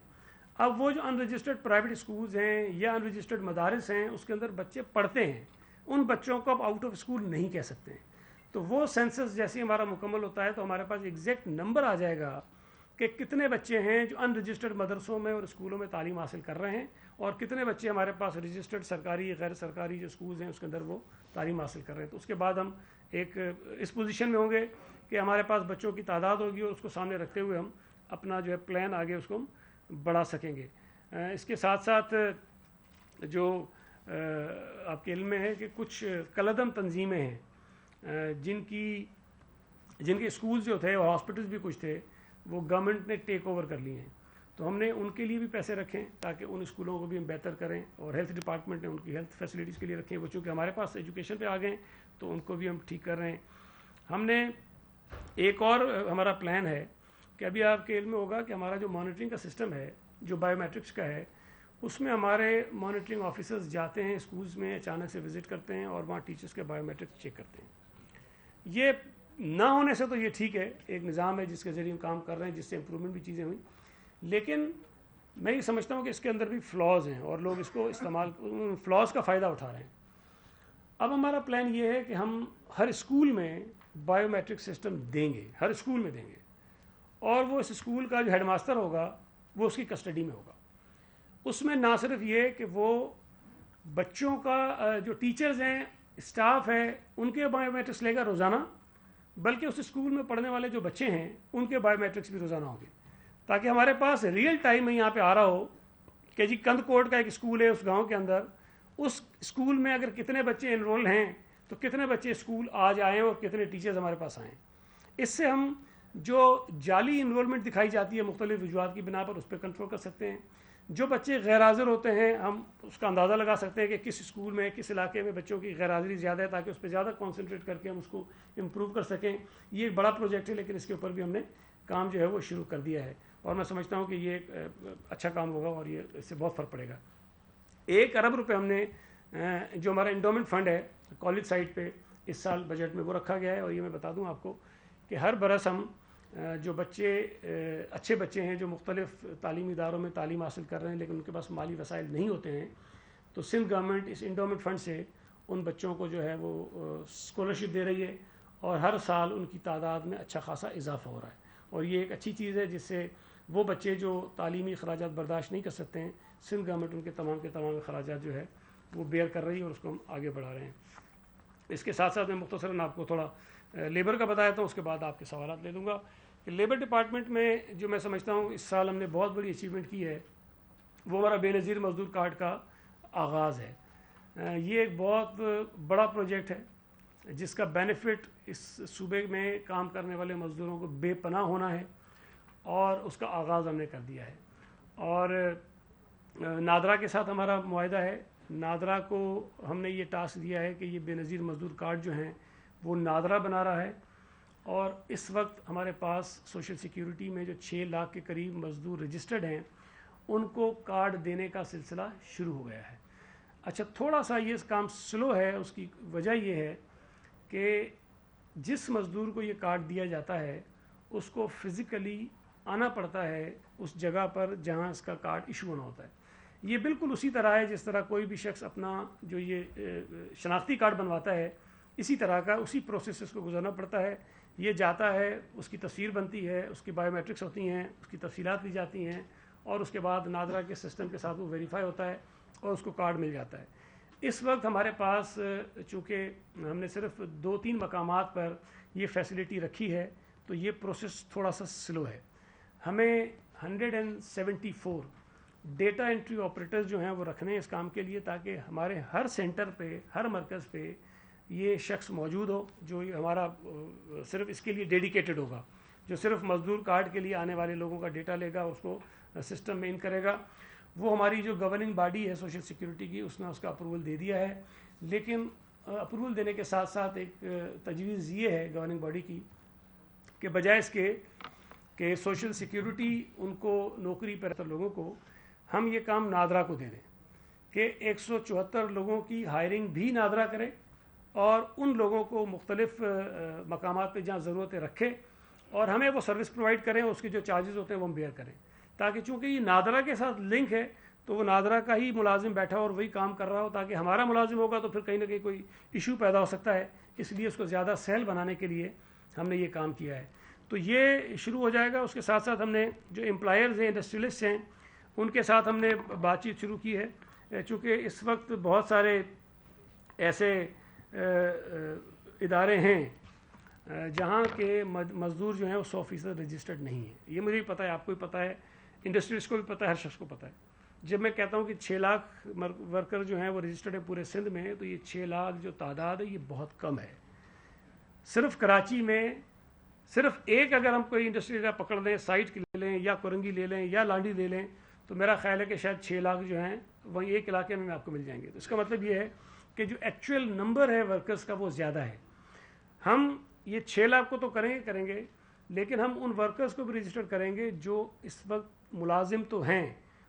اب وہ جو ان رجسٹرڈ پرائیویٹ اسکولز ہیں یا ان رجسٹرڈ مدارس ہیں اس کے اندر بچے پڑھتے ہیں، ان بچوں کو اب آؤٹ آف اسکول نہیں کہہ سکتے ہیں۔ تو وہ سینسس جیسے ہمارا مکمل ہوتا ہے تو ہمارے پاس ایگزیکٹ نمبر آ جائے گا کہ کتنے بچے ہیں جو ان رجسٹرڈ مدرسوں میں اور اسکولوں میں تعلیم حاصل کر رہے ہیں، اور کتنے بچے ہمارے پاس رجسٹرڈ سرکاری غیر سرکاری جو اسکولز ہیں اس کے اندر وہ تعلیم حاصل کر رہے ہیں۔ تو اس کے بعد ہم ایک اس پوزیشن میں ہوں گے کہ ہمارے پاس بچوں کی تعداد ہوگی، اور اس کو سامنے رکھتے ہوئے ہم اپنا جو ہے پلان آگے اس کو ہم بڑھا سکیں گے۔ اس کے ساتھ ساتھ جو آپ کے علم میں ہے کہ کچھ کلعدم تنظیمیں ہیں جن کے اسکولز جو تھے اور ہاسپٹلز بھی کچھ تھے وہ گورنمنٹ نے ٹیک اوور کر لیے ہیں، تو ہم نے ان کے لیے بھی پیسے رکھیں تاکہ ان اسکولوں کو بھی ہم بہتر کریں، اور ہیلتھ ڈپارٹمنٹ نے ان کی ہیلتھ فیسلٹیز کے لیے رکھیں، وہ چونکہ ہمارے پاس ایجوکیشن پہ آ گئے تو ان کو بھی ہم ٹھیک کر رہے ہیں۔ ہم نے ایک اور ہمارا پلان ہے کہ ابھی آپ کے علم میں ہوگا کہ ہمارا جو مانیٹرنگ کا سسٹم ہے جو بایو میٹرکس کا ہے، اس میں ہمارے مانیٹرنگ آفیسرز جاتے ہیں اسکولز میں، اچانک سے وزٹ کرتے ہیں اور وہاں ٹیچرز کے بایو میٹرکس چیک کرتے ہیں۔ یہ نہ ہونے سے تو یہ ٹھیک ہے، ایک نظام ہے جس کے ذریعے ہم کام کر رہے ہیں، جس سے امپرومنٹ بھی چیزیں ہوئیں، لیکن میں یہ سمجھتا ہوں کہ اس کے اندر بھی فلاز ہیں اور لوگ اس کو فلاز کا فائدہ اٹھا رہے ہیں۔ اب ہمارا پلان یہ ہے کہ ہم ہر اسکول میں بایو میٹرک سسٹم دیں گے، ہر اسکول میں دیں گے، اور وہ اس اسکول کا جو ہیڈ ماسٹر ہوگا وہ اس کی کسٹڈی میں ہوگا۔ اس میں نہ صرف یہ کہ وہ بچوں کا جو ٹیچرز ہیں، اسٹاف ہے، ان کے بایو میٹرکس لے گا روزانہ، بلکہ اس اسکول میں پڑھنے والے جو بچے ہیں ان کے بایو میٹرکس بھی روزانہ ہوں گے، تاکہ ہمارے پاس ریئل ٹائم میں یہاں پہ آ رہا ہو کہ جی کند کوٹ کا ایک اسکول ہے اس گاؤں کے اندر، اس اسکول میں اگر کتنے بچے انرول ہیں تو کتنے بچے اسکول آج آئے ہیں اور کتنے ٹیچرز ہمارے پاس آئے ہیں۔ اس سے ہم جو جعلی انرولمنٹ دکھائی جاتی ہے مختلف وجوہات کی بنا پر، اس پہ کنٹرول کر سکتے ہیں. جو بچے غیر حاضر ہوتے ہیں ہم اس کا اندازہ لگا سکتے ہیں کہ کس اسکول میں کس علاقے میں بچوں کی غیر حاضری زیادہ ہے، تاکہ اس پہ زیادہ کانسنٹریٹ کر کے ہم اس کو امپروو کر سکیں. یہ ایک بڑا پروجیکٹ ہے، لیکن اس کے اوپر بھی ہم نے کام جو ہے وہ شروع کر دیا ہے، اور میں سمجھتا ہوں کہ یہ ایک اچھا کام ہوگا اور یہ اس سے بہت فرق پڑے گا. 1 ارب روپے ہم نے جو ہمارا انڈومنٹ فنڈ ہے کالج سائٹ پہ اس سال بجٹ میں وہ رکھا گیا ہے. اور یہ میں بتا دوں آپ کو کہ ہر برس ہم جو بچے اچھے بچے ہیں جو مختلف تعلیمی اداروں میں تعلیم حاصل کر رہے ہیں لیکن ان کے پاس مالی وسائل نہیں ہوتے ہیں، تو سندھ گورنمنٹ اس انڈومنٹ فنڈ سے ان بچوں کو جو ہے وہ اسکالرشپ دے رہی ہے، اور ہر سال ان کی تعداد میں اچھا خاصا اضافہ ہو رہا ہے. اور یہ ایک اچھی چیز ہے جس سے وہ بچے جو تعلیمی اخراجات برداشت نہیں کر سکتے ہیں، سندھ گورنمنٹ ان کے تمام اخراجات جو ہے وہ بیئر کر رہی ہے، اور اس کو ہم آگے بڑھا رہے ہیں. اس کے ساتھ ساتھ میں مختصراً آپ کو تھوڑا لیبر کا بتایا تھا، اس کے بعد آپ کے سوالات لے لوں گا. کہ لیبر ڈپارٹمنٹ میں جو میں سمجھتا ہوں اس سال ہم نے بہت بڑی اچیومنٹ کی ہے، وہ ہمارا بے نظیر مزدور کارڈ کا آغاز ہے. یہ ایک بہت بڑا پروجیکٹ ہے جس کا بینیفٹ اس صوبے میں کام کرنے والے مزدوروں کو بے پناہ ہونا ہے، اور اس کا آغاز ہم نے کر دیا ہے. اور نادرا کے ساتھ ہمارا معاہدہ ہے. نادرا کو ہم نے یہ ٹاسک دیا ہے کہ یہ بے نظیر مزدور کارڈ جو ہیں وہ نادرا بنا رہا ہے، اور اس وقت ہمارے پاس سوشل سیکیورٹی میں جو 6 لاکھ کے قریب مزدور رجسٹرڈ ہیں ان کو کارڈ دینے کا سلسلہ شروع ہو گیا ہے. اچھا، تھوڑا سا یہ کام سلو ہے، اس کی وجہ یہ ہے کہ جس مزدور کو یہ کارڈ دیا جاتا ہے اس کو فزیکلی آنا پڑتا ہے اس جگہ پر جہاں اس کا کارڈ ایشو ہونا ہوتا ہے. یہ بالکل اسی طرح ہے جس طرح کوئی بھی شخص اپنا جو یہ شناختی کارڈ بنواتا ہے، اسی طرح کا اسی پروسیس کو گزرنا پڑتا ہے. یہ جاتا ہے، اس کی تصویر بنتی ہے، اس کی بایو میٹرکس ہوتی ہیں، اس کی تفصیلات لی جاتی ہیں، اور اس کے بعد نادرا کے سسٹم کے ساتھ وہ ویریفائی ہوتا ہے اور اس کو کارڈ مل جاتا ہے. اس وقت ہمارے پاس چونکہ ہم نے صرف 2-3 مقامات پر یہ فیسلٹی رکھی ہے تو یہ پروسیس تھوڑا سا سلو ہے. ہمیں 174 ڈیٹا انٹری آپریٹرز جو ہیں وہ رکھنے ہیں اس کام کے لیے، تاکہ ہمارے ہر سینٹر پہ، ہر مرکز پہ یہ شخص موجود ہو جو ہمارا صرف اس کے لیے ڈیڈیکیٹڈ ہوگا، جو صرف مزدور کارڈ کے لیے آنے والے لوگوں کا ڈیٹا لے گا، اس کو سسٹم میں ان کرے گا. وہ ہماری جو گورننگ باڈی ہے سوشل سیکیورٹی کی، اس نے اس کا اپروول دے دیا ہے. لیکن اپروول دینے کے ساتھ ساتھ ایک تجویز یہ ہے گورننگ باڈی کی کہ بجائے اس کے کہ سوشل سیکیورٹی ان کو نوکری پر رہتے لوگوں کو ہم یہ کام نادرا کو دے دیں کہ 174 لوگوں کی ہائرنگ بھی نادرا کرے، اور ان لوگوں کو مختلف مقامات پہ جہاں ضرورتیں رکھے، اور ہمیں وہ سروس پرووائڈ کریں، اس کے جو چارجز ہوتے ہیں وہ ہم بیئر کریں، تاکہ چونکہ یہ نادرا کے ساتھ لنک ہے تو وہ نادرا کا ہی ملازم بیٹھا اور وہی کام کر رہا ہو، تاکہ ہمارا ملازم ہوگا تو پھر کہیں نہ کہیں کوئی ایشو پیدا ہو سکتا ہے. اس لیے اس کو زیادہ سہل بنانے کے لیے ہم نے یہ کام کیا ہے. تو یہ شروع ہو جائے گا. اس کے ساتھ ساتھ ہم نے جو امپلائرز ہیں، انڈسٹریلسٹ ہیں، ان کے ساتھ ہم نے بات چیت شروع کی ہے. چونکہ اس وقت بہت سارے ایسے ادارے ہیں جہاں کے مزدور جو ہیں وہ 100% رجسٹرڈ نہیں ہیں. یہ مجھے بھی پتہ ہے، آپ کو بھی پتہ ہے، انڈسٹریز کو بھی پتہ ہے، ہر شخص کو پتہ ہے. جب میں کہتا ہوں کہ 6 لاکھ ورکر جو ہیں وہ رجسٹرڈ ہیں پورے سندھ میں، تو یہ 6 لاکھ جو تعداد ہے یہ بہت کم ہے. صرف کراچی میں صرف ایک اگر ہم کوئی انڈسٹری ایریا پکڑ لیں، سائٹ لے لیں یا کورنگی لے لیں یا لانڈی لے لیں، تو میرا خیال ہے کہ شاید 6 لاکھ جو ہیں وہیں ایک علاقے میں آپ کو مل جائیں گے. تو اس کا مطلب یہ ہے کہ جو ایکچوئل نمبر ہے ورکرز کا وہ زیادہ ہے. ہم یہ 6 لاکھ کو تو کریں گے، لیکن ہم ان ورکرز کو بھی رجسٹر کریں گے جو اس وقت ملازم تو ہیں،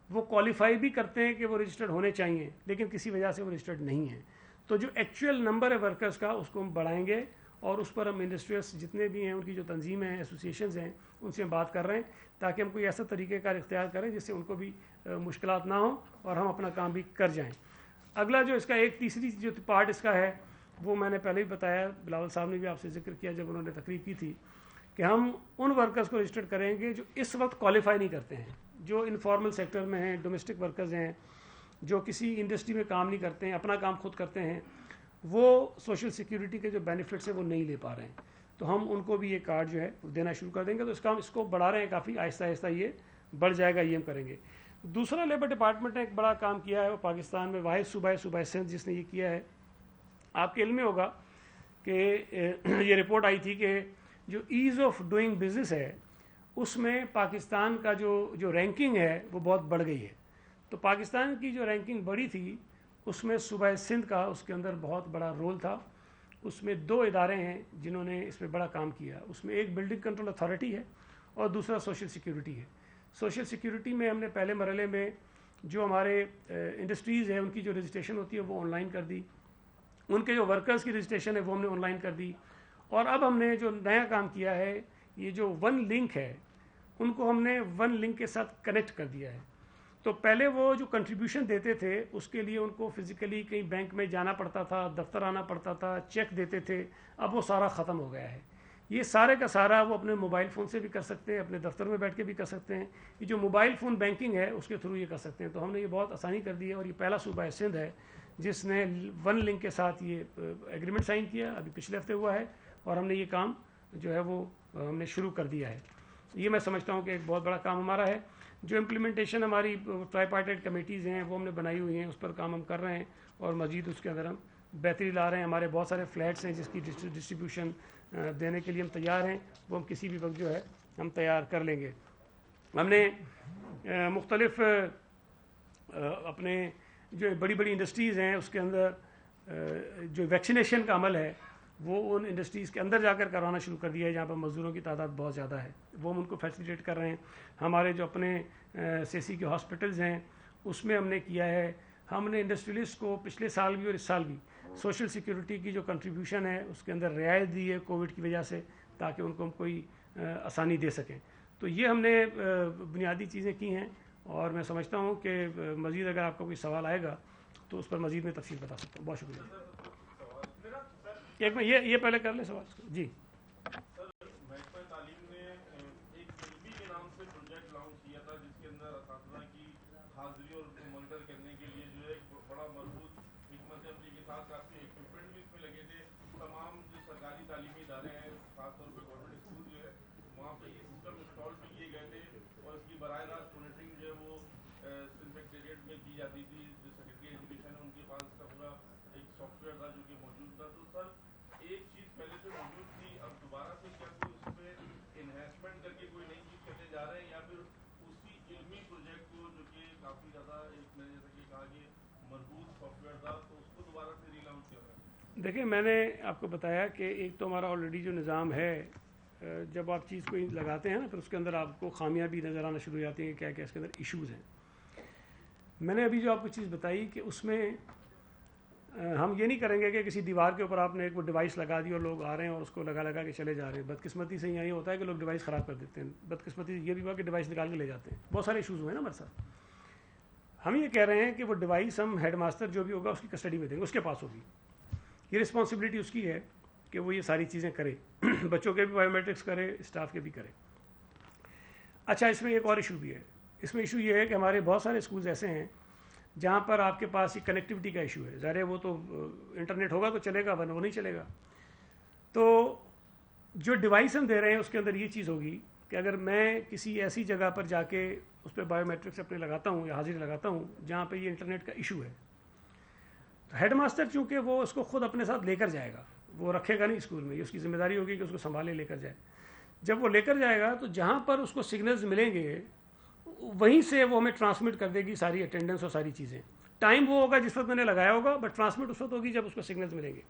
وہ کوالیفائی بھی کرتے ہیں کہ وہ رجسٹرڈ ہونے چاہیے، لیکن کسی وجہ سے وہ رجسٹرڈ نہیں ہیں. تو جو ایکچوئل نمبر ہے ورکرز کا اس کو ہم بڑھائیں گے، اور اس پر ہم انڈسٹریز جتنے بھی ہیں ان کی جو تنظیمیں ہیں، ایسوسیشنز ہیں، ان سے ہم بات کر رہے ہیں تاکہ ہم کوئی ایسا طریقہ کار اختیار کریں جس سے ان کو بھی مشکلات نہ ہوں اور ہم اپنا کام بھی کر جائیں. اگلا جو اس کا ایک تیسری جو پارٹ اس کا ہے وہ میں نے پہلے بھی بتایا، بلاول صاحب نے بھی آپ سے ذکر کیا جب انہوں نے تقریر کی تھی، کہ ہم ان ورکرز کو رجسٹر کریں گے جو اس وقت کوالیفائی نہیں کرتے ہیں، جو انفارمل سیکٹر میں ہیں، ڈومیسٹک ورکرز ہیں، جو کسی انڈسٹری میں کام نہیں کرتے ہیں، اپنا کام خود کرتے ہیں، وہ سوشل سیکیورٹی کے جو بینیفٹس ہیں وہ نہیں لے پا رہے ہیں. تو ہم ان کو بھی یہ کارڈ جو ہے دینا شروع کر دیں گے. تو اس کو بڑھا رہے ہیں کافی آہستہ آہستہ، یہ بڑھ جائے گا، یہ ہم کریں گے. دوسرا لیبر ڈپارٹمنٹ نے ایک بڑا کام کیا ہے، وہ پاکستان میں واحد صوبہ سندھ جس نے یہ کیا ہے. آپ کے علم میں ہوگا کہ یہ رپورٹ آئی تھی کہ جو ایز آف ڈوئنگ بزنس ہے اس میں پاکستان کا جو رینکنگ ہے وہ بہت بڑھ گئی ہے. تو پاکستان کی جو رینکنگ بڑی تھی اس میں صوبہ سندھ کا اس کے اندر بہت بڑا رول تھا. اس میں 2 ادارے ہیں جنہوں نے اس میں بڑا کام کیا. اس میں ایک بلڈنگ کنٹرول اتھارٹی ہے اور دوسرا سوشل سیکیورٹی ہے. سوشل سیکیورٹی میں ہم نے پہلے مرحلے میں جو ہمارے انڈسٹریز ہیں ان کی جو رجسٹریشن ہوتی ہے وہ آن لائن کر دی. ان کے جو ورکرز کی رجسٹریشن ہے وہ ہم نے آن لائن کر دی. اور اب ہم نے جو نیا کام کیا ہے یہ جو ون لنک ہے ان کو ہم نے ون لنک کے ساتھ کنیکٹ کر دیا ہے. تو پہلے وہ جو کنٹریبیوشن دیتے تھے اس کے لیے ان کو فزیکلی کہیں بینک میں جانا پڑتا تھا, دفتر آنا پڑتا تھا, چیک دیتے تھے. اب وہ سارا ختم ہو گیا ہے. یہ سارے کا سارا وہ اپنے موبائل فون سے بھی کر سکتے ہیں, اپنے دفتر میں بیٹھ کے بھی کر سکتے ہیں. یہ جو موبائل فون بینکنگ ہے اس کے تھرو یہ کر سکتے ہیں. تو ہم نے یہ بہت آسانی کر دی ہے اور یہ پہلا صوبہ سندھ ہے جس نے ون لنک کے ساتھ یہ ایگریمنٹ سائن کیا. ابھی پچھلے ہفتے ہوا ہے اور ہم نے یہ کام جو ہے وہ ہم نے شروع کر دیا ہے. یہ میں سمجھتا ہوں کہ ایک بہت بڑا کام ہمارا ہے. جو امپلیمنٹیشن ہماری ٹرائی پارٹیٹ کمیٹیز ہیں وہ ہم نے بنائی ہوئی ہیں, اس پر کام ہم کر رہے ہیں اور مزید اس کے اندر ہم بہتری لا رہے ہیں. ہمارے بہت سارے فلیٹس ہیں جس کی ڈسٹریبیوشن دینے کے لیے ہم تیار ہیں, وہ ہم کسی بھی وقت جو ہے ہم تیار کر لیں گے. ہم نے مختلف اپنے جو بڑی بڑی انڈسٹریز ہیں اس کے اندر جو ویکسینیشن کا عمل ہے وہ ان انڈسٹریز کے اندر جا کر کروانا شروع کر دیا ہے جہاں پر مزدوروں کی تعداد بہت زیادہ ہے. وہ ہم ان کو فیسیلیٹیٹ کر رہے ہیں. ہمارے جو اپنے سی کے ہاسپٹلز ہیں اس میں ہم نے کیا ہے. ہم نے انڈسٹریلسٹ کو پچھلے سال بھی اور اس سال بھی سوشل سیکیورٹی کی جو کنٹریبیوشن ہے اس کے اندر رعایت دی ہے کووڈ کی وجہ سے, تاکہ ان کو ہم کوئی آسانی دے سکیں. تو یہ ہم نے بنیادی چیزیں کی ہیں اور میں سمجھتا ہوں کہ مزید اگر آپ کا کوئی سوال آئے گا تو اس پر مزید میں تفصیل بتا سکتا ہوں. بہت شکریہ. ایک میں یہ پہلے کر لیں سوال. جی دیکھیں, میں نے آپ کو بتایا کہ ایک تو ہمارا آلریڈی جو نظام ہے, جب آپ چیز کو لگاتے ہیں نا پھر اس کے اندر آپ کو خامیاں بھی نظر آنا شروع ہو جاتی ہیں, کیا کیا اس کے اندر ایشوز ہیں. میں نے ابھی جو آپ کو چیز بتائی کہ اس میں ہم یہ نہیں کریں گے کہ کسی دیوار کے اوپر آپ نے ایک وہ ڈیوائس لگا دی اور لوگ آ رہے ہیں اور اس کو لگا کے چلے جا رہے ہیں. بدقسمتی سے یہاں یہ ہوتا ہے کہ لوگ ڈیوائس خراب کر دیتے ہیں. بدقسمتی یہ بھی ہوا کہ ڈیوائس نکال کے لے جاتے ہیں. بہت سارے ایشوز ہوئے ہیں نا ہمارے ساتھ. ہم یہ کہہ رہے ہیں کہ وہ ڈیوائس ہم ہیڈ ماسٹر جو بھی ہوگا اس کی کسٹڈی میں دیں گے, اس کے پاس ہوگی. یہ رسپانسبلٹی اس کی ہے کہ وہ یہ ساری چیزیں کرے, بچوں کے بھی بایو میٹرکس کرے, اسٹاف کے بھی کرے. اچھا, اس میں ایک اور ایشو بھی ہے. اس میں ایشو یہ ہے کہ ہمارے بہت سارے اسکولز ایسے ہیں جہاں پر آپ کے پاس یہ کنیکٹیوٹی کا ایشو ہے. ظاہر ہے وہ تو انٹرنیٹ ہوگا تو چلے گا, ورنہ وہ نہیں چلے گا. تو جو ڈیوائس ہم دے رہے ہیں اس کے اندر یہ چیز ہوگی کہ اگر میں کسی ایسی جگہ پر جا کے اس پہ بایو میٹرکس اپنے لگاتا ہوں یا حاضری لگاتا ہوں جہاں پہ یہ انٹرنیٹ کا ایشو ہے, تو ہیڈ ماسٹر چونکہ وہ اس کو خود اپنے ساتھ لے کر جائے گا, وہ رکھے گا نہیں اسکول میں. یہ اس کی ذمہ داری ہوگی کہ اس کو سنبھالے لے کر جائے. جب وہ لے کر جائے گا تو جہاں پر اس کو سگنلز ملیں گے وہیں سے وہ ہمیں ٹرانسمٹ کر دے گی ساری اٹینڈنس اور ساری چیزیں. ٹائم وہ ہوگا جس وقت میں نے لگایا ہوگا, بٹ ٹرانسمٹ اس وقت ہوگی جب اس کو سگنلز ملیں گے.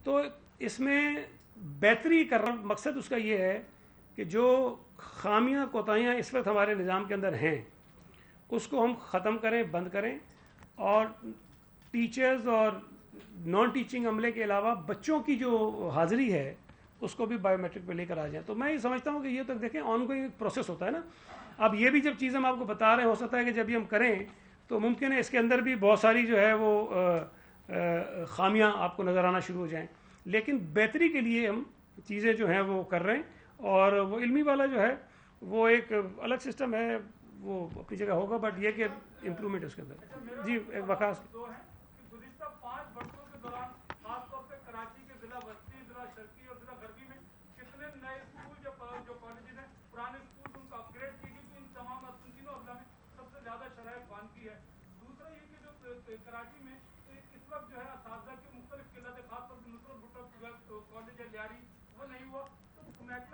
تو اس میں بہتری کرنا مقصد اس کا یہ ہے کہ جو خامیاں کوتاہیاں اس وقت ہمارے نظام کے اندر ہیں اس کو ہم ختم کریں, بند کریں, اور ٹیچرز اور نان ٹیچنگ عملے کے علاوہ بچوں کی جو حاضری ہے اس کو بھی بایو میٹرک پہ لے کر آ جائیں. تو میں یہ سمجھتا ہوں کہ یہ تک دیکھیں آن گوئنگ پروسیس ہوتا ہے نا. اب یہ بھی جب چیز ہم آپ کو بتا رہے ہیں, ہو سکتا ہے کہ جب یہ ہم کریں تو ممکن ہے اس کے اندر بھی بہت ساری جو ہے وہ خامیاں آپ کو نظر آنا شروع ہو جائیں, لیکن بہتری کے لیے ہم چیزیں جو ہیں وہ کر رہے ہیں. اور وہ علمی والا جو ہے وہ ایک الگ سسٹم ہے, وہ اپنی جگہ ہوگا, بٹ یہ کہ امپرومنٹ اس کے اندر. جی وقاص. گزشتہ 5 برسوں کے دوران خاص طور پہ کراچی کے ضلع وسطی, ضلع شرقی اور ضلع غربی میں کتنے نئے اسکول جو کالجز ہیں, پرانے اسکول ان کو اپ گریڈ کی گئی, تو ان تمام تینوں اضلاع میں سب سے زیادہ شرائط بان کی ہے. دوسرا یہ کہ جو کراچی میں اس وقت جو ہے اساتذہ کی مختلف قلت ہے, خاص طور پہ نصرت بھٹو کالج ہے لیاری وہ نہیں ہوا, تو محکمہ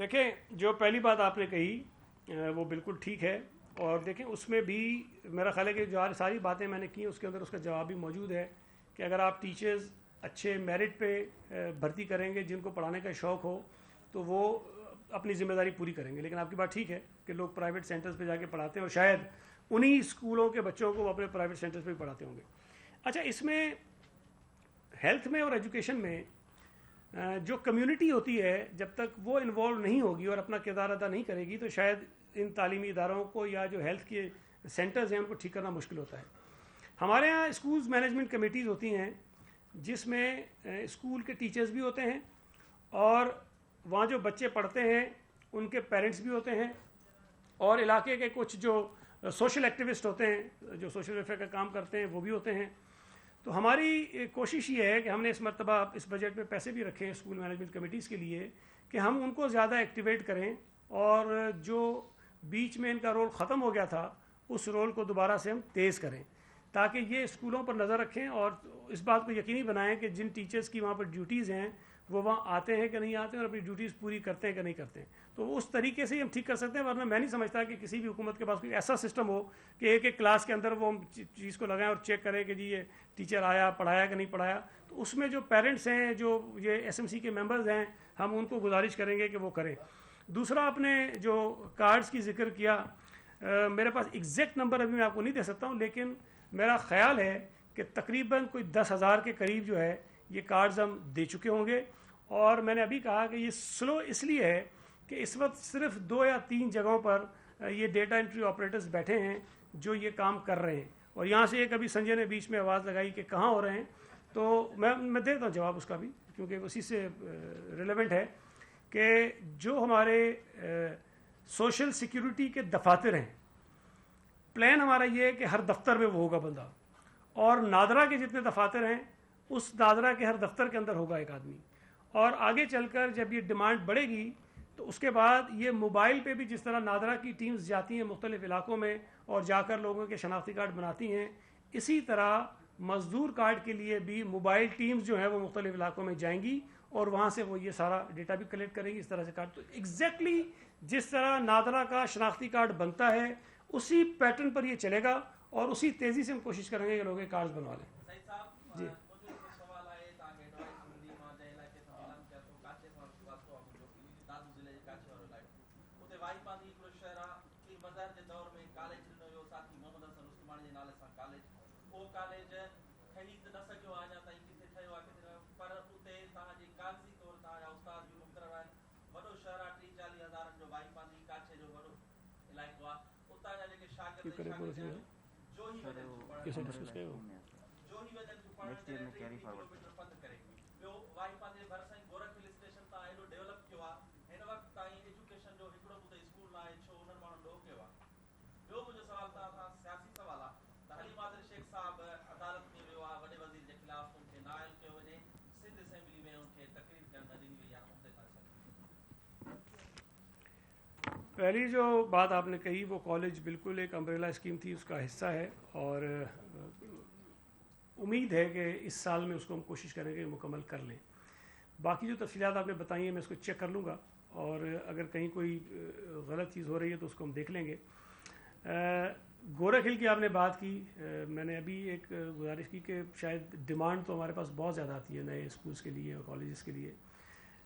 دیکھیں جو پہلی بات آپ نے کہی وہ بالکل ٹھیک ہے، اور دیکھیں اس میں بھی میرا خیال ہے کہ جو ساری باتیں میں نے کی اس کے اندر اس کا جواب بھی موجود ہے کہ اگر آپ ٹیچرز اچھے میرٹ پہ بھرتی کریں گے، جن کو پڑھانے کا شوق ہو، تو وہ اپنی ذمہ داری پوری کریں گے. لیکن آپ کی بات ٹھیک ہے کہ لوگ پرائیویٹ سینٹرز پہ جا کے پڑھاتے ہیں، اور شاید انہی اسکولوں کے بچوں کو وہ اپنے پرائیویٹ سینٹرز پہ بھی پڑھاتے ہوں گے. اچھا، اس میں ہیلتھ میں اور ایجوکیشن میں جو کمیونٹی ہوتی ہے جب تک وہ انوالو نہیں ہوگی اور اپنا کردار ادا نہیں کرے گی، تو شاید ان تعلیمی اداروں کو یا جو ہیلتھ کے سینٹرز ہیں ان کو ٹھیک کرنا مشکل ہوتا ہے. ہمارے یہاں اسکولز مینجمنٹ کمیٹیز ہوتی ہیں جس میں اسکول کے ٹیچرز بھی ہوتے ہیں، اور وہاں جو بچے پڑھتے ہیں ان کے پیرنٹس بھی ہوتے ہیں، اور علاقے کے کچھ جو سوشل ایکٹیوسٹ ہوتے ہیں جو سوشل ویلفیئر کا کام کرتے ہیں وہ بھی ہوتے ہیں. تو ہماری کوشش یہ ہے کہ ہم نے اس مرتبہ اس بجٹ میں پیسے بھی رکھے ہیں اسکول مینجمنٹ کمیٹیز کے لیے کہ ہم ان کو زیادہ ایکٹیویٹ کریں، اور جو بیچ میں ان کا رول ختم ہو گیا تھا اس رول کو دوبارہ سے ہم تیز کریں، تاکہ یہ اسکولوں پر نظر رکھیں اور اس بات کو یقینی بنائیں کہ جن ٹیچرز کی وہاں پر ڈیوٹیز ہیں وہ وہاں آتے ہیں کہ نہیں آتے ہیں اور اپنی ڈیوٹیز پوری کرتے ہیں کہ نہیں کرتے ہیں. تو اس طریقے سے ہی ہم ٹھیک کر سکتے ہیں، ورنہ میں نہیں سمجھتا کہ کسی بھی حکومت کے پاس کوئی ایسا سسٹم ہو کہ ایک ایک کلاس کے اندر وہ چیز کو لگائیں اور چیک کریں کہ جی یہ ٹیچر آیا، پڑھایا کہ نہیں پڑھایا. تو اس میں جو پیرنٹس ہیں، جو یہ ایس ایم سی کے ممبرز ہیں، ہم ان کو گزارش کریں گے کہ وہ کریں. دوسرا، آپ نے جو کارڈز کی ذکر کیا، میرے پاس ایگزیکٹ نمبر ابھی میں آپ کو نہیں دے سکتا ہوں، لیکن میرا خیال ہے کہ تقریباً کوئی 10,000 کے قریب جو ہے یہ کارڈز ہم دے چکے ہوں گے. اور میں نے ابھی کہا کہ یہ سلو اس لیے ہے کہ اس وقت صرف 2 یا 3 جگہوں پر یہ ڈیٹا انٹری آپریٹرز بیٹھے ہیں جو یہ کام کر رہے ہیں. اور یہاں سے ایک ابھی سنجے نے بیچ میں آواز لگائی کہ کہاں ہو رہے ہیں، تو میں دیتا ہوں جواب اس کا بھی، کیونکہ اسی سے ریلیونٹ ہے کہ جو ہمارے سوشل سیکیورٹی کے دفاتر ہیں، پلان ہمارا یہ ہے کہ ہر دفتر میں وہ ہوگا بندہ، اور نادرا کے جتنے دفاتر ہیں اس نادرا کے ہر دفتر کے اندر ہوگا ایک آدمی. اور آگے چل کر جب یہ ڈیمانڈ بڑھے گی تو اس کے بعد یہ موبائل پہ بھی جس طرح نادرا کی ٹیمز جاتی ہیں مختلف علاقوں میں اور جا کر لوگوں کے شناختی کارڈ بناتی ہیں، اسی طرح مزدور کارڈ کے لیے بھی موبائل ٹیمز جو ہیں وہ مختلف علاقوں میں جائیں گی اور وہاں سے وہ یہ سارا ڈیٹا بھی کلیکٹ کریں گی اس طرح سے کارڈ. تو ایگزیکٹلی جس طرح نادرا کا شناختی کارڈ بنتا ہے اسی پیٹرن پر یہ چلے گا، اور اسی تیزی سے ہم کوشش کریں گے کہ لوگ یہ کارڈ بنوا لیں. جی پہلی جو بات آپ نے کہی وہ کالج بالکل ایک امبریلا اسکیم تھی، اس کا حصہ ہے، اور امید ہے کہ اس سال میں اس کو ہم کوشش کریں گے مکمل کر لیں. باقی جو تفصیلات آپ نے بتائی ہیں میں اس کو چیک کر لوں گا، اور اگر کہیں کوئی غلط چیز ہو رہی ہے تو اس کو ہم دیکھ لیں گے. گورکھ ہل کی آپ نے بات کی، میں نے ابھی ایک گزارش کی کہ شاید ڈیمانڈ تو ہمارے پاس بہت زیادہ آتی ہے نئے اسکولس کے لیے اور کالجز کے لیے،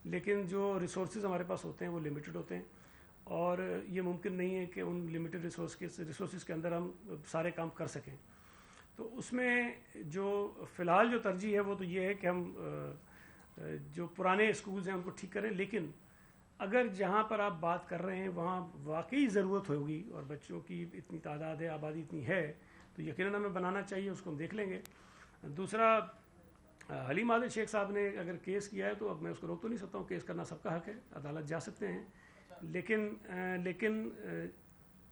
لیکن جو ریسورسز ہمارے پاس ہوتے ہیں وہ لمیٹڈ ہوتے ہیں، اور یہ ممکن نہیں ہے کہ ان لمیٹڈ ریسورسز کے اندر ہم سارے کام کر سکیں. تو اس میں جو فی الحال جو ترجیح ہے وہ تو یہ ہے کہ ہم جو پرانے اسکولز ہیں ان کو ٹھیک کریں، لیکن اگر جہاں پر آپ بات کر رہے ہیں وہاں واقعی ضرورت ہوگی اور بچوں کی اتنی تعداد ہے، آبادی اتنی ہے، تو یقیناً ہمیں بنانا چاہیے، اس کو ہم دیکھ لیں گے. دوسرا، حلیم عادل شیخ صاحب نے اگر کیس کیا ہے تو اب میں اس کو روک تو نہیں سکتا ہوں، کیس کرنا سب کا حق ہے، عدالت جا سکتے ہیں، لیکن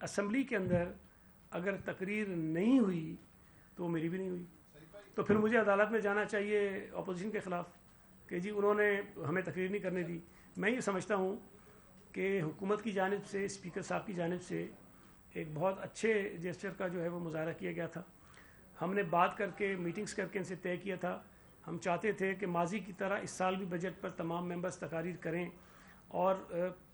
اسمبلی کے اندر اگر تقریر نہیں ہوئی تو میری بھی نہیں ہوئی، تو پھر مجھے عدالت میں جانا چاہیے اپوزیشن کے خلاف کہ جی انہوں نے ہمیں تقریر نہیں کرنے دی. میں یہ سمجھتا ہوں کہ حکومت کی جانب سے، اسپیکر صاحب کی جانب سے ایک بہت اچھے جیسچر کا جو ہے وہ مظاہرہ کیا گیا تھا. ہم نے بات کر کے، میٹنگز کر کے ان سے طے کیا تھا، ہم چاہتے تھے کہ ماضی کی طرح اس سال بھی بجٹ پر تمام ممبرز تقاریر کریں، اور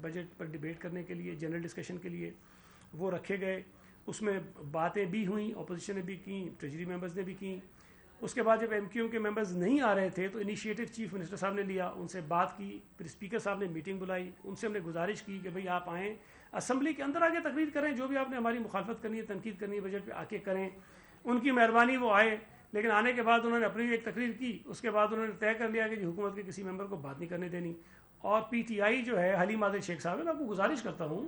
بجٹ پر ڈیبیٹ کرنے کے لیے, جنرل ڈسکشن کے لیے. وہ رکھے گئے, اس میں باتیں بھی ہوئیں, اپوزیشن نے بھی کی, ٹریجری ممبرز نے بھی کی. اس کے بعد جب ایم کیو ایم کے ممبرز نہیں آ رہے تھے تو انیشیٹو چیف منسٹر صاحب نے لیا, ان سے بات کی, پھر اسپیکر صاحب نے میٹنگ بلائی, ان سے ہم نے گزارش کی کہ بھئی آپ آئیں, اسمبلی کے اندر آ کے تقریر کریں, جو بھی آپ نے ہماری مخالفت کرنی ہے, تنقید کرنی ہے بجٹ پہ آ کے کریں. ان کی مہربانی وہ آئے, لیکن آنے کے بعد انہوں نے اپنی ایک تقریر کی. اس کے بعد انہوں نے طے کر لیا کہ جی حکومت کے کسی ممبر کو بات نہیں کرنے دینی. اور پی ٹی آئی جو ہے حلیم عادل شیخ صاحب, میں آپ کو گزارش کرتا ہوں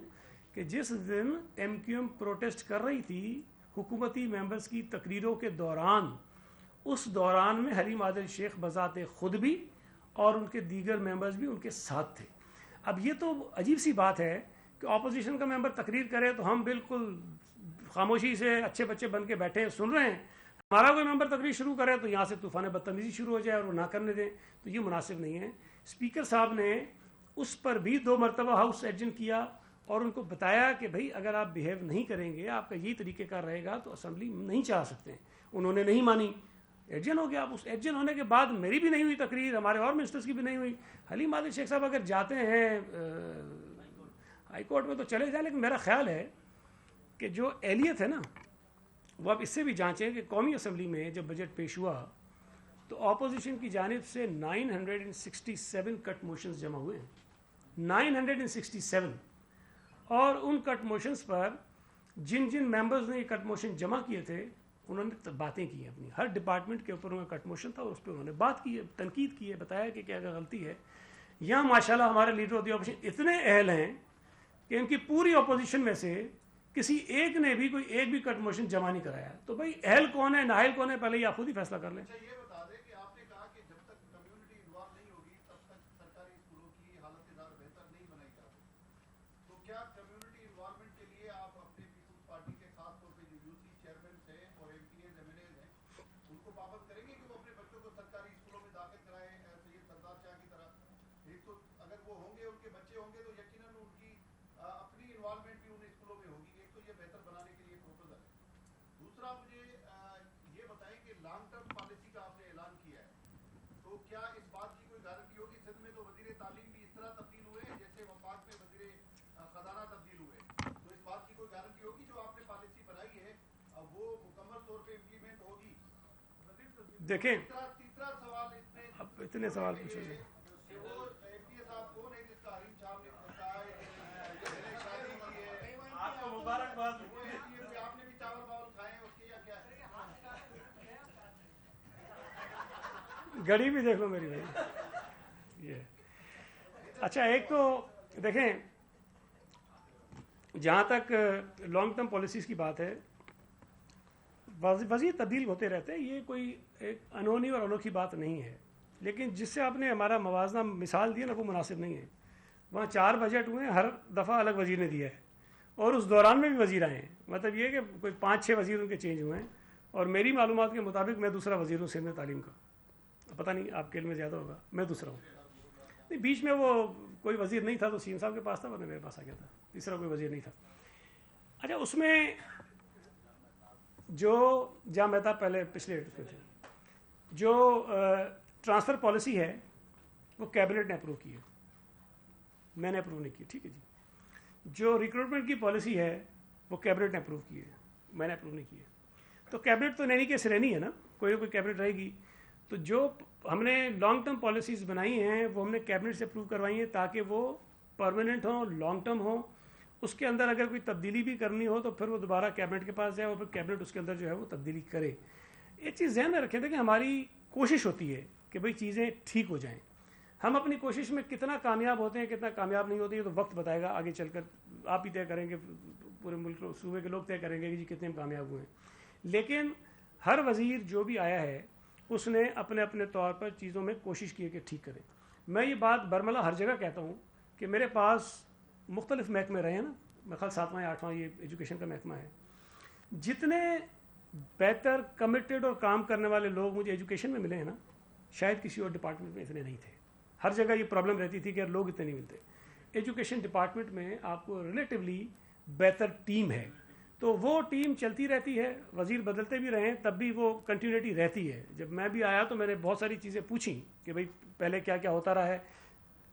کہ جس دن ایم کیو ایم پروٹیسٹ کر رہی تھی حکومتی ممبرز کی تقریروں کے دوران, اس دوران میں حلیم عادل شیخ بذات خود بھی اور ان کے دیگر ممبرز بھی ان کے ساتھ تھے. اب یہ تو عجیب سی بات ہے کہ اپوزیشن کا ممبر تقریر کرے تو ہم بالکل خاموشی سے اچھے بچے بن کے بیٹھے سن رہے ہیں, ہمارا کوئی ممبر تقریر شروع کرے تو یہاں سے طوفان بدتمیزی شروع ہو جائے اور وہ نہ کرنے دیں, تو یہ مناسب نہیں ہے. اسپیکر صاحب نے اس پر بھی 2 مرتبہ ہاؤس ایڈجن کیا اور ان کو بتایا کہ بھئی اگر آپ بیہیو نہیں کریں گے, آپ کا یہی طریقہ کار رہے گا تو اسمبلی نہیں چلا سکتے ہیں. انہوں نے نہیں مانی, ایڈجن ہو گیا. اب اس ایڈجن ہونے کے بعد میری بھی نہیں ہوئی تقریر, ہمارے اور منسٹرز کی بھی نہیں ہوئی. حلیم عادل شیخ صاحب اگر جاتے ہیں ہائی کورٹ میں تو چلے جائیں, لیکن میرا خیال ہے کہ جو اہلیت ہے نا وہ آپ اس سے بھی جانچیں کہ قومی اسمبلی میں جب بجٹ پیش ہوا تو اپوزیشن کی جانب سے 967 کٹ موشنز جمع ہوئے ہیں, 967. اور ان کٹ موشنز پر جن جن ممبرز نے یہ کٹ موشن جمع کیے تھے انہوں نے باتیں کی ہیں اپنی, ہر ڈپارٹمنٹ کے اوپر ان کا کٹ موشن تھا اور اس پہ انہوں نے بات کی ہے, تنقید کی ہے, بتایا کہ کیا غلطی ہے. یہاں ماشاءاللہ ہمارے لیڈر آف دی اپوزیشن اتنے اہل ہیں کہ ان کی پوری اپوزیشن میں سے کسی ایک نے بھی کوئی ایک بھی کٹ موشن جمع نہیں کرایا. تو بھائی اہل کون ہے نااہل کون ہے, پہلے یہ آپ خود ہی فیصلہ کر لیں. یہ بتا دیں کہ آپ نے کہا کہ جب تک کمیونٹی انوالو نہیں ہوگی تب تک سرکاری اسکولوں کی حالت زیادہ بہتر نہیں بنائی جا سکتی. تو کیا کمیونٹی انوالومنٹ کے لیے آپ اپنے پیپلز پارٹی کے خاص طور پہ جو یو سی چیئرمین ہیں اور MPs MLAs ہیں ان کو پابند کریں گے کہ وہ اپنے بچوں کو سرکاری اسکولوں میں داخل کرائیں سید سردار شاہ کی طرح؟ ایک تو اگر وہ ہوں گے, ان کے بچے ہوں گے تو یقیناً ان کی اپنی انوالومنٹ بھی ان اسکولوں میں ہوگی. ایک تو یہ بہتر بنانے کے لیے پروپوزل ہے. دوسرا مجھے یہ بتائیں کہ لانگ ٹرم پالیسی کا آپ نے اعلان کیا ہے, تو کیا اس بات کی کوئی گارنٹی ہوگی؟ سندھ میں تو وزیر تعلیم بھی اس طرح تبدیل ہوئے ہیں جیسے وفاق میں وزیر خزانہ تبدیل ہوئے, تو اس بات کی کوئی گارنٹی ہوگی جو آپ نے پالیسی بنائی ہے وہ مکمل طور پہ امپلیمنٹ ہوگی؟ دیکھیں تیسرا سوال اس میں اب اتنے سوال پوچھے گے. وہ ایم پی ایس صاحب کون ہے جس کا حریم صاحب نے کہا ہے کہ میں نے شادی کی ہے, آپ کو مبارکباد. آپ نے بھی چاول باول کھائے ہیں اس کے یا کیا ہے؟ گھڑی بھی دیکھ لو میری بھائی. یہ اچھا, ایک تو دیکھیں جہاں تک لانگ ٹرم پالیسیز کی بات ہے, وزیر تبدیل ہوتے رہتے ہیں, یہ کوئی ایک انہونی اور انوکھی بات نہیں ہے. لیکن جس سے آپ نے ہمارا موازنہ مثال دیا نا وہ مناسب نہیں ہے. وہاں 4 بجٹ ہوئے ہیں, ہر دفعہ الگ وزیر نے دیا ہے اور اس دوران میں بھی وزیر آئے ہیں. مطلب یہ کہ کوئی 5-6 وزیر ان کے چینج ہوئے ہیں, اور میری معلومات کے مطابق میں دوسرا وزیر ہوں سندھ میں تعلیم کا. پتہ نہیں آپ کے علم میں زیادہ ہوگا, میں دوسرا ہوں. نہیں, بیچ میں وہ کوئی وزیر نہیں تھا تو سی ایم صاحب کے پاس تھا, ورنہ میرے پاس آ گیا تھا. تیسرا کوئی وزیر نہیں تھا. اچھا, اس میں جو جہاں میں تھا پہلے پچھلے میں تھے, جو ٹرانسفر پالیسی ہے وہ کیبنٹ نے اپروو کی ہے, میں نے اپروو نہیں کی. ٹھیک ہے جی. جو ریکروٹمنٹ کی پالیسی ہے وہ کیبنٹ نے اپروو کی ہے, میں نے اپروو نہیں کی ہے. تو کیبنٹ تو نینی کیس رہنی ہے نا, کوئی نہ کوئی کیبنٹ رہے گی. تو جو ہم نے لانگ ٹرم پالیسیز بنائی ہیں وہ ہم نے کیبنٹ سے اپروو کروائی ہیں تاکہ وہ پرماننٹ ہوں, لانگ ٹرم ہوں. اس کے اندر اگر کوئی تبدیلی بھی کرنی ہو تو پھر وہ دوبارہ کیبنٹ کے پاس جائے اور پھر کیبنٹ اس کے اندر جو ہے وہ تبدیلی کرے. ایک چیز ذہن میں رکھیں تھے کہ ہماری کوشش ہوتی ہے کہ بھئی چیزیں ٹھیک ہو جائیں. ہم اپنی کوشش میں کتنا کامیاب ہوتے ہیں کتنا کامیاب نہیں ہوتے ہیں تو وقت بتائے گا. آگے چل کر آپ ہی طے کریں گے, پورے ملک صوبے کے لوگ طے کریں گے کہ جی کتنے کامیاب ہوئے ہیں. لیکن ہر وزیر جو بھی آیا ہے اس نے اپنے اپنے طور پر چیزوں میں کوشش کی ہے کہ ٹھیک کریں. میں یہ بات برملا ہر جگہ کہتا ہوں کہ میرے پاس مختلف محکمے رہے ہیں نا, میرے خیال 7واں یا 8واں یہ ایجوکیشن کا محکمہ ہے. جتنے بہتر کمیٹڈ اور کام کرنے والے لوگ مجھے ایجوکیشن میں ملے ہیں نا, شاید کسی اور ڈپارٹمنٹ میں اتنے نہیں تھے. ہر جگہ یہ پرابلم رہتی تھی کہ لوگ اتنے نہیں ملتے. ایجوکیشن ڈپارٹمنٹ میں آپ کو ریلیٹیولی بہتر ٹیم ہے, تو وہ ٹیم چلتی رہتی ہے. وزیر بدلتے بھی رہے تب بھی وہ کنٹینیوٹی رہتی ہے. جب میں بھی آیا تو میں نے بہت ساری چیزیں پوچھیں کہ بھئی پہلے کیا کیا ہوتا رہا ہے.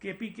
KPK,